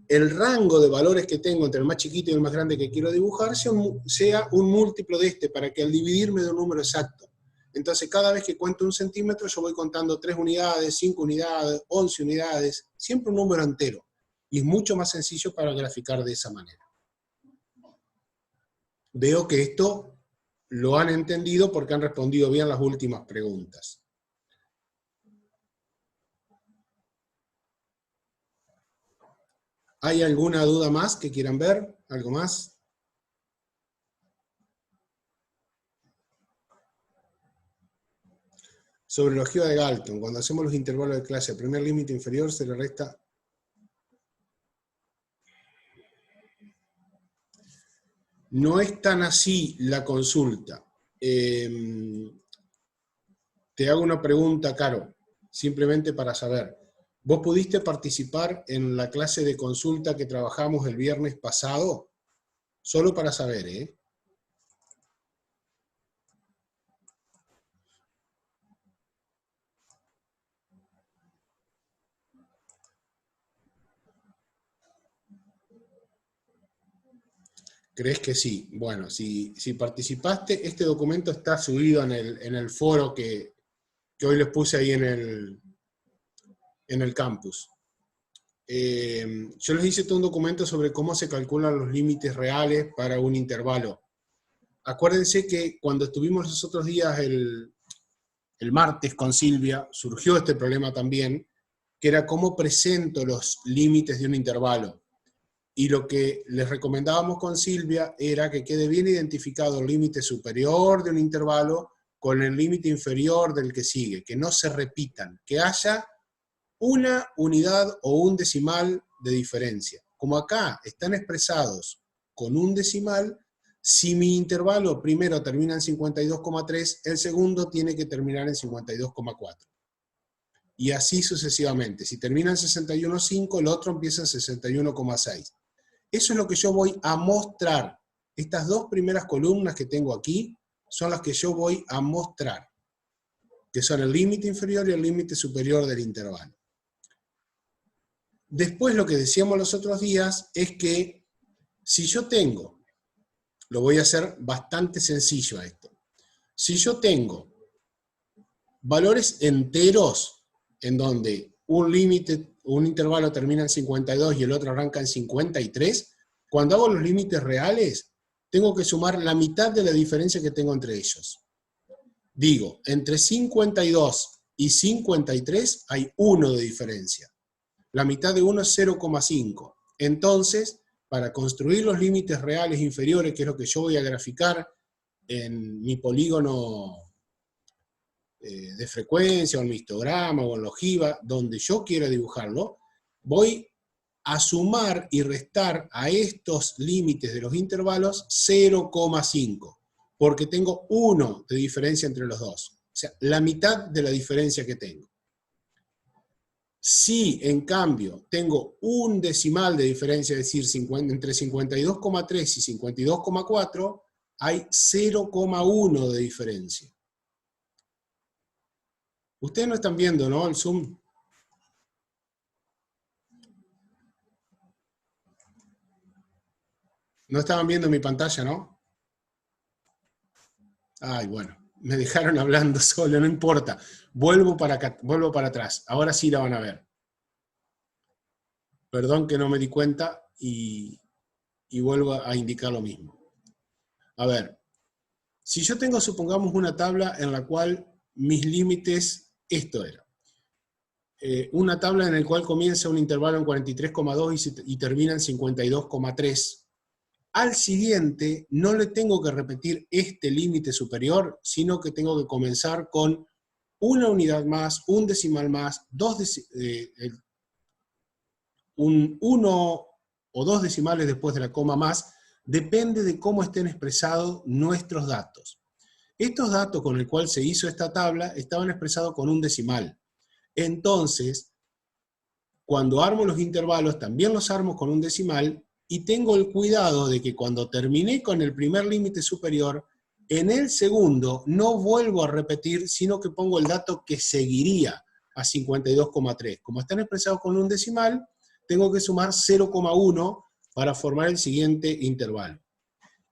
Speaker 1: el rango de valores que tengo entre el más chiquito y el más grande que quiero dibujar sea un múltiplo de este, para que al dividir me dé un número exacto. Entonces, cada vez que cuento un centímetro, yo voy contando 3 unidades, 5 unidades, 11 unidades, siempre un número entero. Y es mucho más sencillo para graficar de esa manera. Veo que esto lo han entendido porque han respondido bien las últimas preguntas. ¿Hay alguna duda más que quieran ver? ¿Algo más? Sobre la ojiva de Galton, cuando hacemos los intervalos de clase, el primer límite inferior se le resta... No es tan así la consulta. Te hago una pregunta, Caro, simplemente para saber. ¿Vos pudiste participar en la clase de consulta que trabajamos el viernes pasado? Solo para saber, ¿eh? ¿Crees que sí? Bueno, si participaste, este documento está subido en el foro que hoy les puse ahí en el campus. Yo les hice todo un documento sobre cómo se calculan los límites reales para un intervalo. Acuérdense que cuando estuvimos los otros días, el martes con Silvia, surgió este problema también, que era cómo presento los límites de un intervalo. Y lo que les recomendábamos con Silvia era que quede bien identificado el límite superior de un intervalo con el límite inferior del que sigue, que no se repitan, que haya una unidad o un decimal de diferencia. Como acá están expresados con un decimal, si mi intervalo primero termina en 52,3, el segundo tiene que terminar en 52,4. Y así sucesivamente. Si termina en 61,5, el otro empieza en 61,6. Eso es lo que yo voy a mostrar. Estas dos primeras columnas que tengo aquí son las que yo voy a mostrar, que son el límite inferior y el límite superior del intervalo. Después lo que decíamos los otros días es que si yo tengo, lo voy a hacer bastante sencillo a esto, si yo tengo valores enteros en donde un intervalo termina en 52 y el otro arranca en 53, cuando hago los límites reales, tengo que sumar la mitad de la diferencia que tengo entre ellos. Digo, entre 52 y 53 hay 1 de diferencia. La mitad de 1 es 0,5. Entonces, para construir los límites reales inferiores, que es lo que yo voy a graficar en mi polígono de frecuencia, o en mi histograma, o en la ojiva, donde yo quiera dibujarlo, voy a sumar y restar a estos límites de los intervalos 0,5, porque tengo 1 de diferencia entre los dos. O sea, la mitad de la diferencia que tengo. Si, en cambio, tengo un decimal de diferencia, es decir, entre 52,3 y 52,4, hay 0,1 de diferencia. Ustedes no están viendo, ¿no? El Zoom. No estaban viendo mi pantalla, ¿no? Ay, bueno, me dejaron hablando solo, no importa. Vuelvo para acá, vuelvo para atrás. Ahora sí la van a ver. Perdón que no me di cuenta y vuelvo a indicar lo mismo. A ver, si yo tengo, supongamos, una tabla en la cual mis límites, esto era. Una tabla en la cual comienza un intervalo en 43,2 y termina en 52,3. Al siguiente no le tengo que repetir este límite superior, sino que tengo que comenzar con una unidad más, un decimal más, un 1 o 2 decimales después de la coma más, depende de cómo estén expresados nuestros datos. Estos datos con el cual se hizo esta tabla estaban expresados con un decimal. Entonces, cuando armo los intervalos, también los armo con un decimal, y tengo el cuidado de que cuando terminé con el primer límite superior, en el segundo no vuelvo a repetir, sino que pongo el dato que seguiría a 52,3. Como están expresados con un decimal, tengo que sumar 0,1 para formar el siguiente intervalo.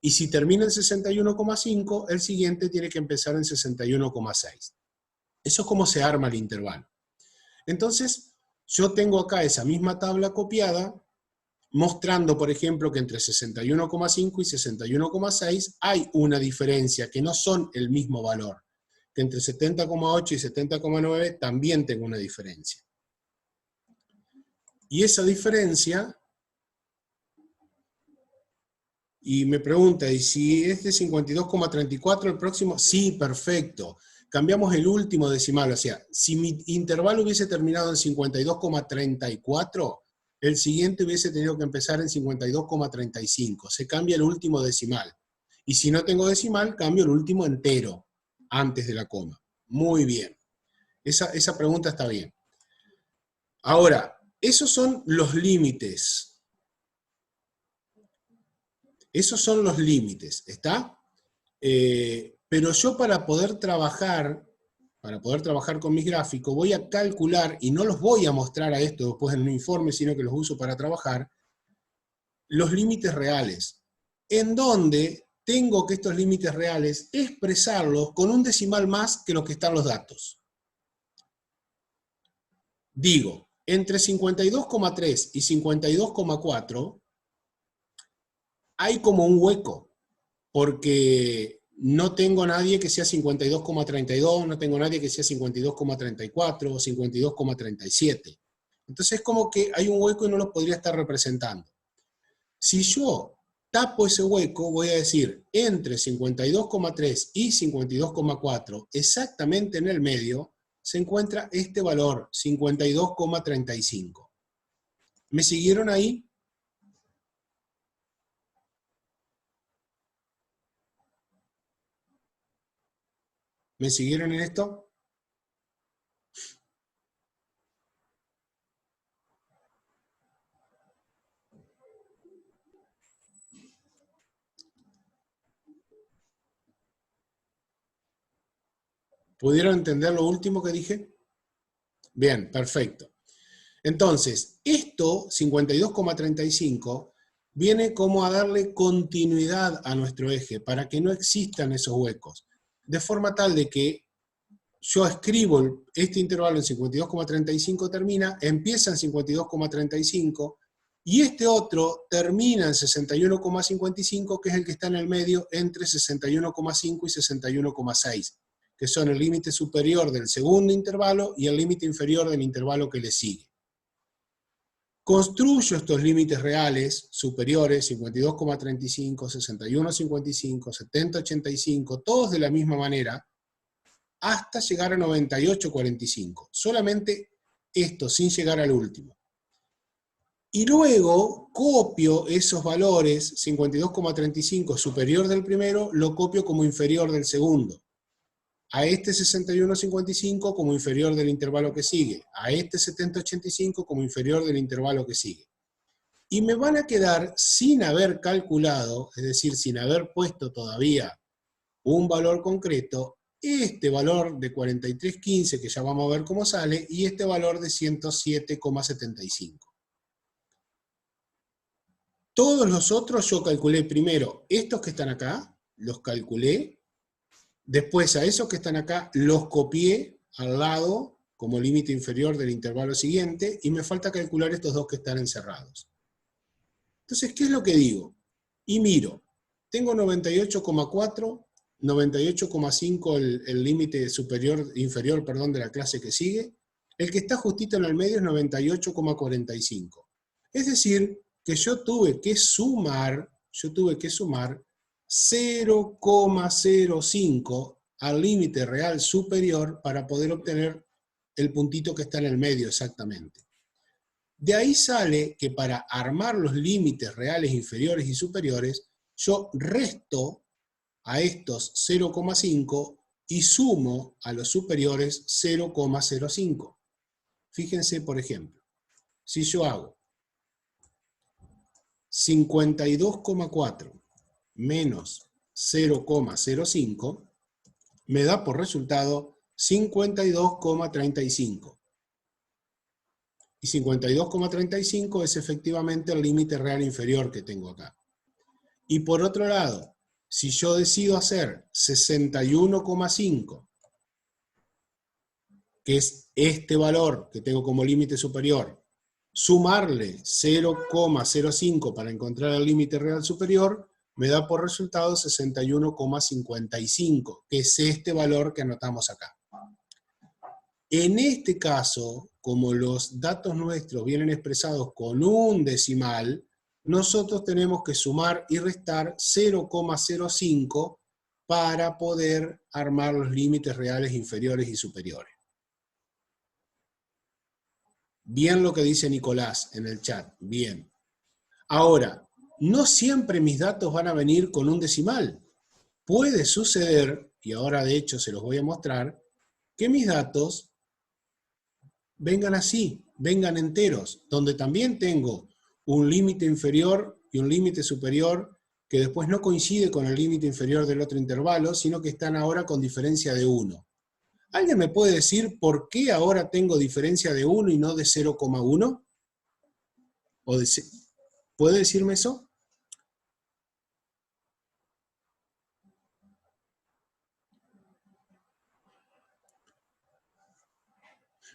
Speaker 1: Y si termina en 61,5, el siguiente tiene que empezar en 61,6. Eso es como se arma el intervalo. Entonces, yo tengo acá esa misma tabla copiada, mostrando, por ejemplo, que entre 61,5 y 61,6 hay una diferencia, que no son el mismo valor, que entre 70,8 y 70,9 también tengo una diferencia. Y esa diferencia, y me pregunta, ¿y si es de 52,34 el próximo? Sí, perfecto. Cambiamos el último decimal, o sea, si mi intervalo hubiese terminado en 52,34, el siguiente hubiese tenido que empezar en 52,35. Se cambia el último decimal. Y si no tengo decimal, cambio el último entero, antes de la coma. Muy bien. Esa pregunta está bien. Ahora, esos son los límites. Esos son los límites, ¿está? Pero yo para poder trabajar con mis gráficos, voy a calcular, y no los voy a mostrar a esto después en un informe, sino que los uso para trabajar, los límites reales. en donde tengo que estos límites reales expresarlos con un decimal más que los que están los datos. Digo, entre 52,3 y 52,4 hay como un hueco, porque no tengo nadie que sea 52,32, no tengo nadie que sea 52,34 o 52,37. Entonces es como que hay un hueco y no lo podría estar representando. Si yo tapo ese hueco, voy a decir entre 52,3 y 52,4, exactamente en el medio, se encuentra este valor, 52,35. ¿Me siguieron ahí? ¿Me siguieron en esto? ¿Pudieron entender lo último que dije? Bien, perfecto. Entonces, esto, 52,35, viene como a darle continuidad a nuestro eje, para que no existan esos huecos. De forma tal de que yo escribo este intervalo en 52,35 termina, empieza en 52,35, y este otro termina en 61,55, que es el que está en el medio entre 61,5 y 61,6, que son el límite superior del segundo intervalo y el límite inferior del intervalo que le sigue. Construyo estos límites reales superiores, 52,35, 61,55, 70,85, todos de la misma manera, hasta llegar a 98,45. Solamente esto, sin llegar al último. Y luego copio esos valores, 52,35 superior del primero, lo copio como inferior del segundo. A este 61,55 como inferior del intervalo que sigue. A este 70,85 como inferior del intervalo que sigue. Y me van a quedar sin haber calculado, es decir, sin haber puesto todavía un valor concreto, este valor de 43,15, que ya vamos a ver cómo sale, y este valor de 107,75. Todos los otros yo calculé primero, estos que están acá, los calculé, después a esos que están acá los copié al lado como límite inferior del intervalo siguiente, y me falta calcular estos dos que están encerrados. Entonces, ¿qué es lo que digo? Y miro, tengo 98,4, 98,5 el límite inferior de la clase que sigue, el que está justito en el medio es 98,45. Es decir, que yo tuve que sumar 0,05 al límite real superior para poder obtener el puntito que está en el medio exactamente. De ahí sale que para armar los límites reales inferiores y superiores, yo resto a estos 0,5 y sumo a los superiores 0,05. Fíjense, por ejemplo, si yo hago 52,4 menos 0,05, me da por resultado 52,35. Y 52,35 es efectivamente el límite real inferior que tengo acá. Y por otro lado, si yo decido hacer 61,5, que es este valor que tengo como límite superior, sumarle 0,05 para encontrar el límite real superior, me da por resultado 61,55, que es este valor que anotamos acá. En este caso, como los datos nuestros vienen expresados con un decimal, nosotros tenemos que sumar y restar 0,05 para poder armar los límites reales inferiores y superiores. Bien lo que dice Nicolás en el chat, bien. Ahora, no siempre mis datos van a venir con un decimal. Puede suceder, y ahora de hecho se los voy a mostrar, que mis datos vengan así, vengan enteros, donde también tengo un límite inferior y un límite superior que después no coincide con el límite inferior del otro intervalo, sino que están ahora con diferencia de 1. ¿Alguien me puede decir por qué ahora tengo diferencia de 1 y no de 0,1? ¿Puede decirme eso?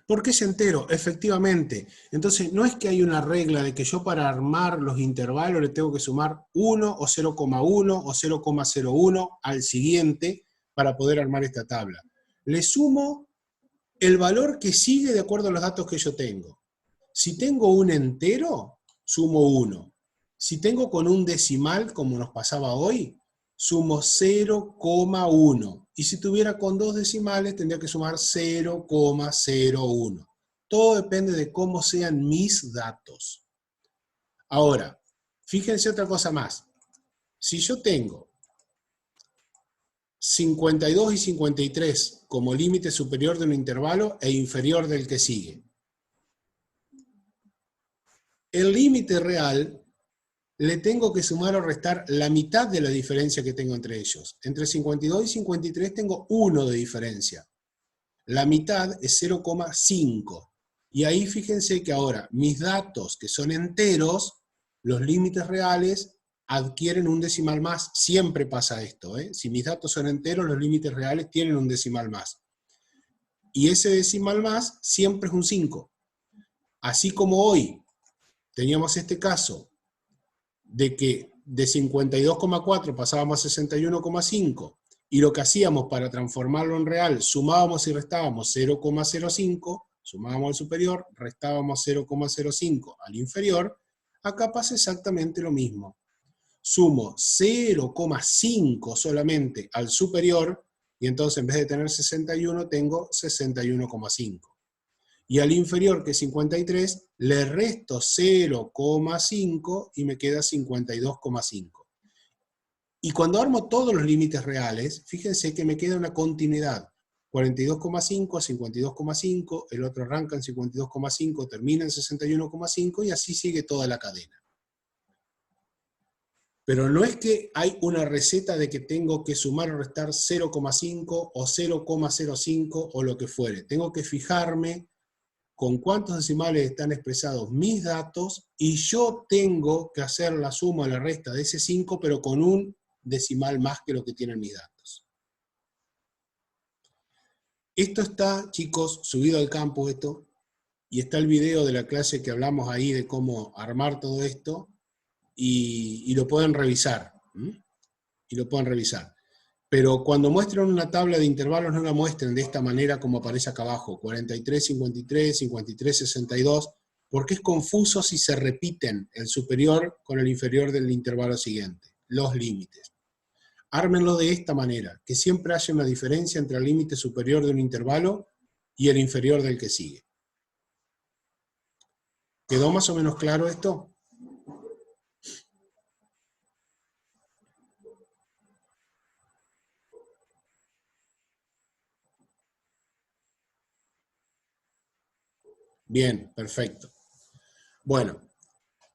Speaker 1: Porque es entero, efectivamente. Entonces, no es que hay una regla de que yo para armar los intervalos le tengo que sumar 1 o 0,1 o 0,01 al siguiente para poder armar esta tabla. Le sumo el valor que sigue de acuerdo a los datos que yo tengo. Si tengo un entero, sumo 1. Si tengo con un decimal, como nos pasaba hoy, sumo 0,1. Y si tuviera con dos decimales, tendría que sumar 0,01. Todo depende de cómo sean mis datos. Ahora, fíjense otra cosa más. Si yo tengo 52 y 53 como límite superior de un intervalo e inferior del que sigue, el límite real le tengo que sumar o restar la mitad de la diferencia que tengo entre ellos. Entre 52 y 53 tengo 1 de diferencia. La mitad es 0,5. Y ahí fíjense que ahora mis datos que son enteros, los límites reales adquieren un decimal más. Siempre pasa esto, ¿eh? Si mis datos son enteros, los límites reales tienen un decimal más. Y ese decimal más siempre es un 5. Así como hoy teníamos este caso de que de 52,4 pasábamos a 61,5 y lo que hacíamos para transformarlo en real, sumábamos y restábamos 0,05, sumábamos al superior, restábamos 0,05 al inferior, acá pasa exactamente lo mismo. Sumo 0,5 solamente al superior y entonces en vez de tener 61 tengo 61,5. Y al inferior, que es 53, le resto 0,5 y me queda 52,5. Y cuando armo todos los límites reales, fíjense que me queda una continuidad. 42,5 a 52,5, el otro arranca en 52,5, termina en 61,5 y así sigue toda la cadena. Pero no es que hay una receta de que tengo que sumar o restar 0,5 o 0,05 o lo que fuere. Tengo que fijarme con cuántos decimales están expresados mis datos y yo tengo que hacer la suma o la resta de ese 5, pero con un decimal más que lo que tienen mis datos. Esto está, chicos, subido al campo esto, y está el video de la clase que hablamos ahí de cómo armar todo esto, y lo pueden revisar. Y lo pueden revisar. Pero cuando muestran una tabla de intervalos, no la muestren de esta manera como aparece acá abajo, 43, 53, 53, 62, porque es confuso si se repiten el superior con el inferior del intervalo siguiente, los límites. Ármenlo de esta manera, que siempre haya una diferencia entre el límite superior de un intervalo y el inferior del que sigue. ¿Quedó más o menos claro esto? Bien, perfecto. Bueno,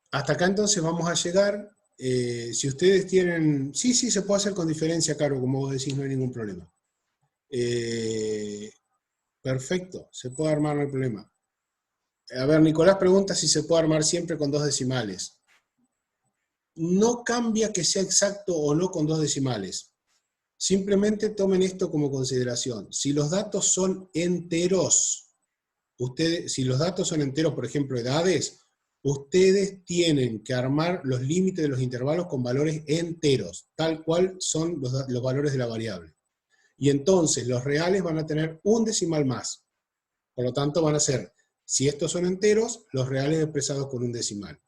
Speaker 1: hasta acá entonces vamos a llegar. Si ustedes tienen... Sí, se puede hacer con diferencia, Caro, como vos decís, no hay ningún problema. Perfecto, se puede armar, no hay problema. A ver, Nicolás pregunta si se puede armar siempre con dos decimales. No cambia que sea exacto o no con dos decimales. Simplemente tomen esto como consideración. Si los datos son enteros, si los datos son enteros, por ejemplo, edades, ustedes tienen que armar los límites de los intervalos con valores enteros, tal cual son los valores de la variable. Y entonces los reales van a tener un decimal más. Por lo tanto van a ser, si estos son enteros, los reales expresados con un decimal.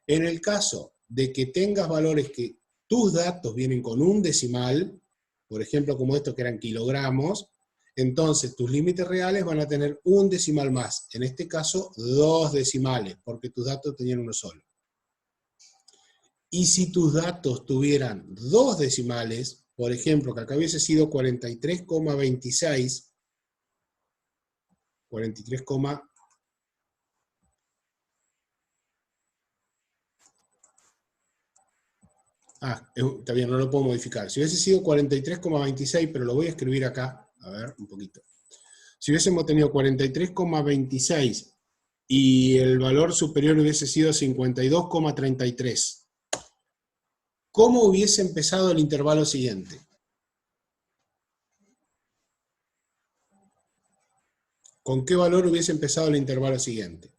Speaker 1: En el caso de que tengas valores que tus datos vienen con un decimal, por ejemplo como estos que eran kilogramos, entonces tus límites reales van a tener un decimal más. En este caso, 2 decimales, porque tus datos tenían uno solo. Y si tus datos tuvieran 2 decimales, por ejemplo, que acá hubiese sido 43,26, 43, está bien, no lo puedo modificar. Si hubiese sido 43,26, pero lo voy a escribir acá, a ver, un poquito. Si hubiésemos tenido 43,26 y el valor superior hubiese sido 52,33, ¿cómo hubiese empezado el intervalo siguiente? ¿Con qué valor hubiese empezado el intervalo siguiente?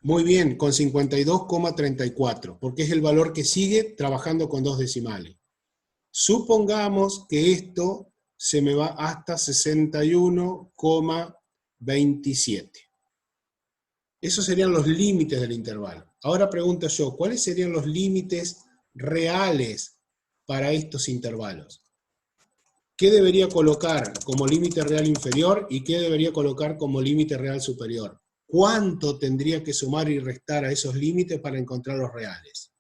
Speaker 1: Muy bien, con 52,34, porque es el valor que sigue trabajando con dos decimales. Supongamos que esto se me va hasta 61,27. Esos serían los límites del intervalo. Ahora pregunto yo, ¿cuáles serían los límites reales para estos intervalos? ¿Qué debería colocar como límite real inferior y qué debería colocar como límite real superior? ¿Cuánto tendría que sumar y restar a esos límites para encontrar los reales?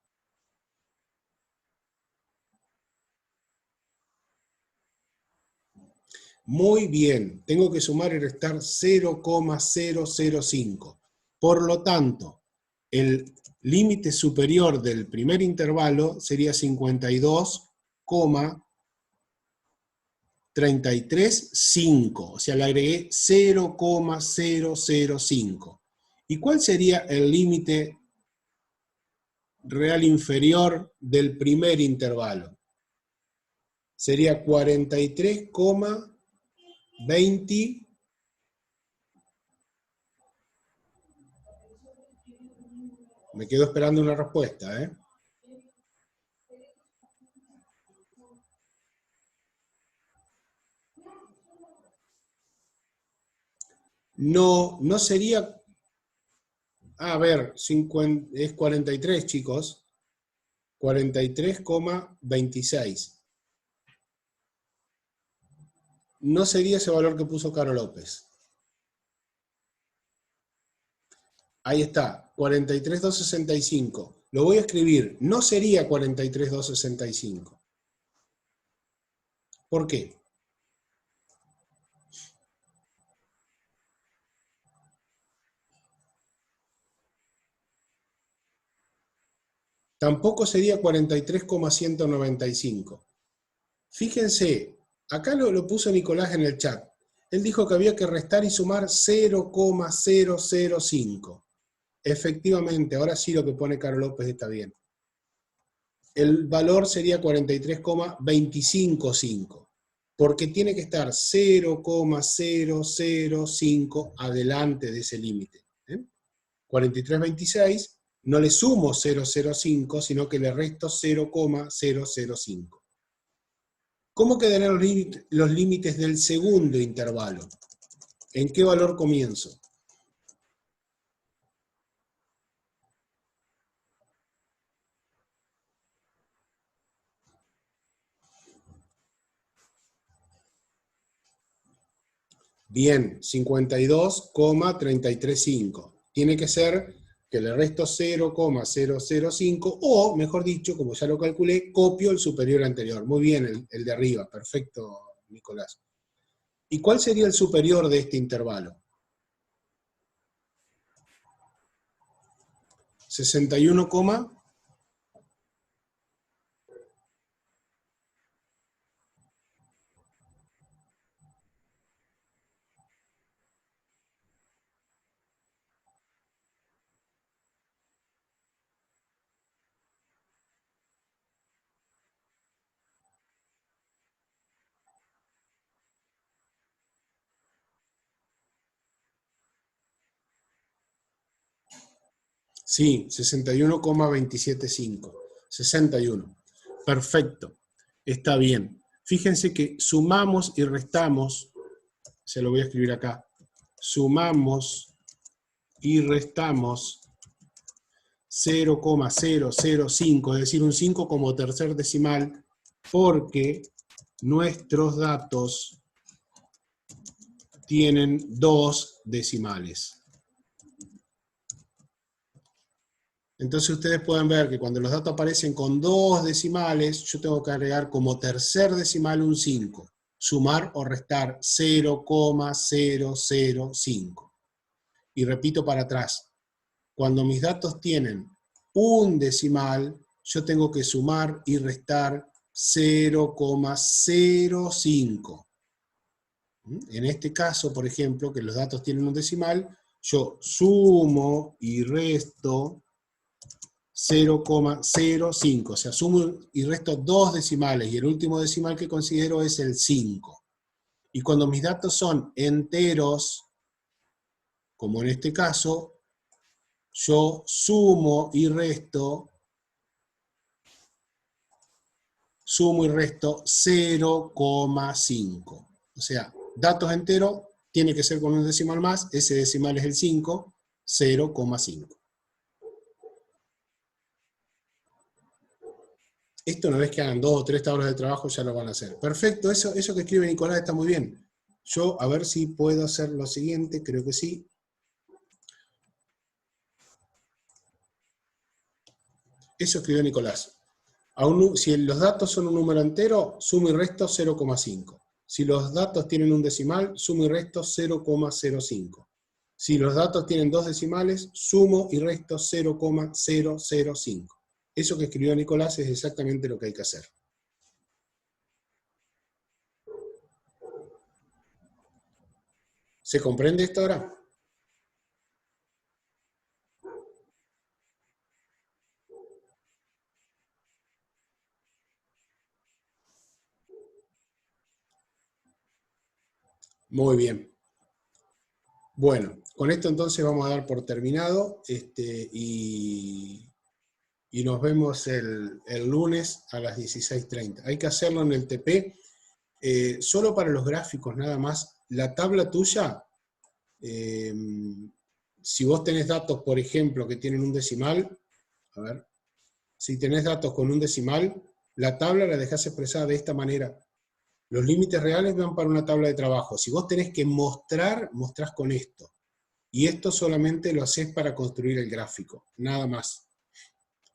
Speaker 1: Muy bien, tengo que sumar y restar 0,005. Por lo tanto, el límite superior del primer intervalo sería 52,335, o sea, le agregué 0,005. ¿Y cuál sería el límite real inferior del primer intervalo? Sería 43,20. Me quedo esperando una respuesta, ¿eh? No, no sería... A ver, 50, es 43, chicos. 43,26. No sería ese valor que puso Caro López. Ahí está, 43,265. Lo voy a escribir. No sería 43,265. ¿Por qué? Tampoco sería 43,195. Fíjense, acá lo puso Nicolás en el chat. Él dijo que había que restar y sumar 0,005. Efectivamente, ahora sí lo que pone Caro López está bien. El valor sería 43,255, porque tiene que estar 0,005 adelante de ese límite. 43,26, no le sumo 0,05, sino que le resto 0,005. ¿Cómo quedarán los límites del segundo intervalo? ¿En qué valor comienzo? Bien, 52,335. Tiene que ser que le resto 0,005 o, mejor dicho, como ya lo calculé, copio el superior anterior. Muy bien, el de arriba. Perfecto, Nicolás. ¿Y cuál sería el superior de este intervalo? 61, sí, 61,275. 61. Perfecto. Está bien. Fíjense que sumamos y restamos, se lo voy a escribir acá, sumamos y restamos 0,005, es decir, un 5 como tercer decimal, porque nuestros datos tienen dos decimales. Entonces ustedes pueden ver que cuando los datos aparecen con dos decimales, yo tengo que agregar como tercer decimal un 5. Sumar o restar 0,005. Y repito para atrás. Cuando mis datos tienen un decimal, yo tengo que sumar y restar 0,05. En este caso, por ejemplo, que los datos tienen un decimal, yo sumo y resto 0,05, o sea, sumo y resto dos decimales, y el último decimal que considero es el 5. Y cuando mis datos son enteros, como en este caso, yo sumo y resto 0,5. O sea, datos enteros tiene que ser con un decimal más, ese decimal es el 5, 0,5. Esto una vez que hagan 2 o 3 tablas de trabajo ya lo van a hacer. Perfecto, eso que escribe Nicolás está muy bien. Yo a ver si puedo hacer lo siguiente, creo que sí. Eso escribió Nicolás. Si los datos son un número entero, sumo y resto 0,5. Si los datos tienen un decimal, sumo y resto 0,05. Si los datos tienen 2 decimales, sumo y resto 0,005. Eso que escribió Nicolás es exactamente lo que hay que hacer. ¿Se comprende esto ahora? Muy bien. Bueno, con esto entonces vamos a dar por terminado y nos vemos el lunes a las 16:30. Hay que hacerlo en el TP, solo para los gráficos nada más. La tabla tuya, si vos tenés datos, por ejemplo, que tienen un decimal, a ver, si tenés datos con un decimal, la tabla la dejás expresada de esta manera. Los límites reales van para una tabla de trabajo. Si vos tenés que mostrar, mostrás con esto. Y esto solamente lo haces para construir el gráfico, nada más.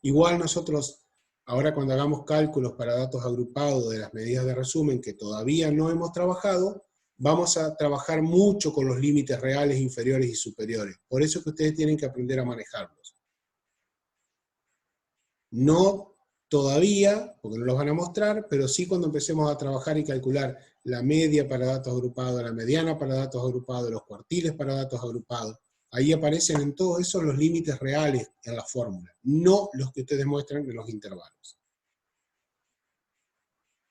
Speaker 1: Igual nosotros, ahora cuando hagamos cálculos para datos agrupados de las medidas de resumen que todavía no hemos trabajado, vamos a trabajar mucho con los límites reales inferiores y superiores. Por eso que ustedes tienen que aprender a manejarlos. No todavía, porque no los van a mostrar, pero sí cuando empecemos a trabajar y calcular la media para datos agrupados, la mediana para datos agrupados, los cuartiles para datos agrupados. Ahí aparecen en todo eso los límites reales en la fórmula, no los que ustedes muestran en los intervalos.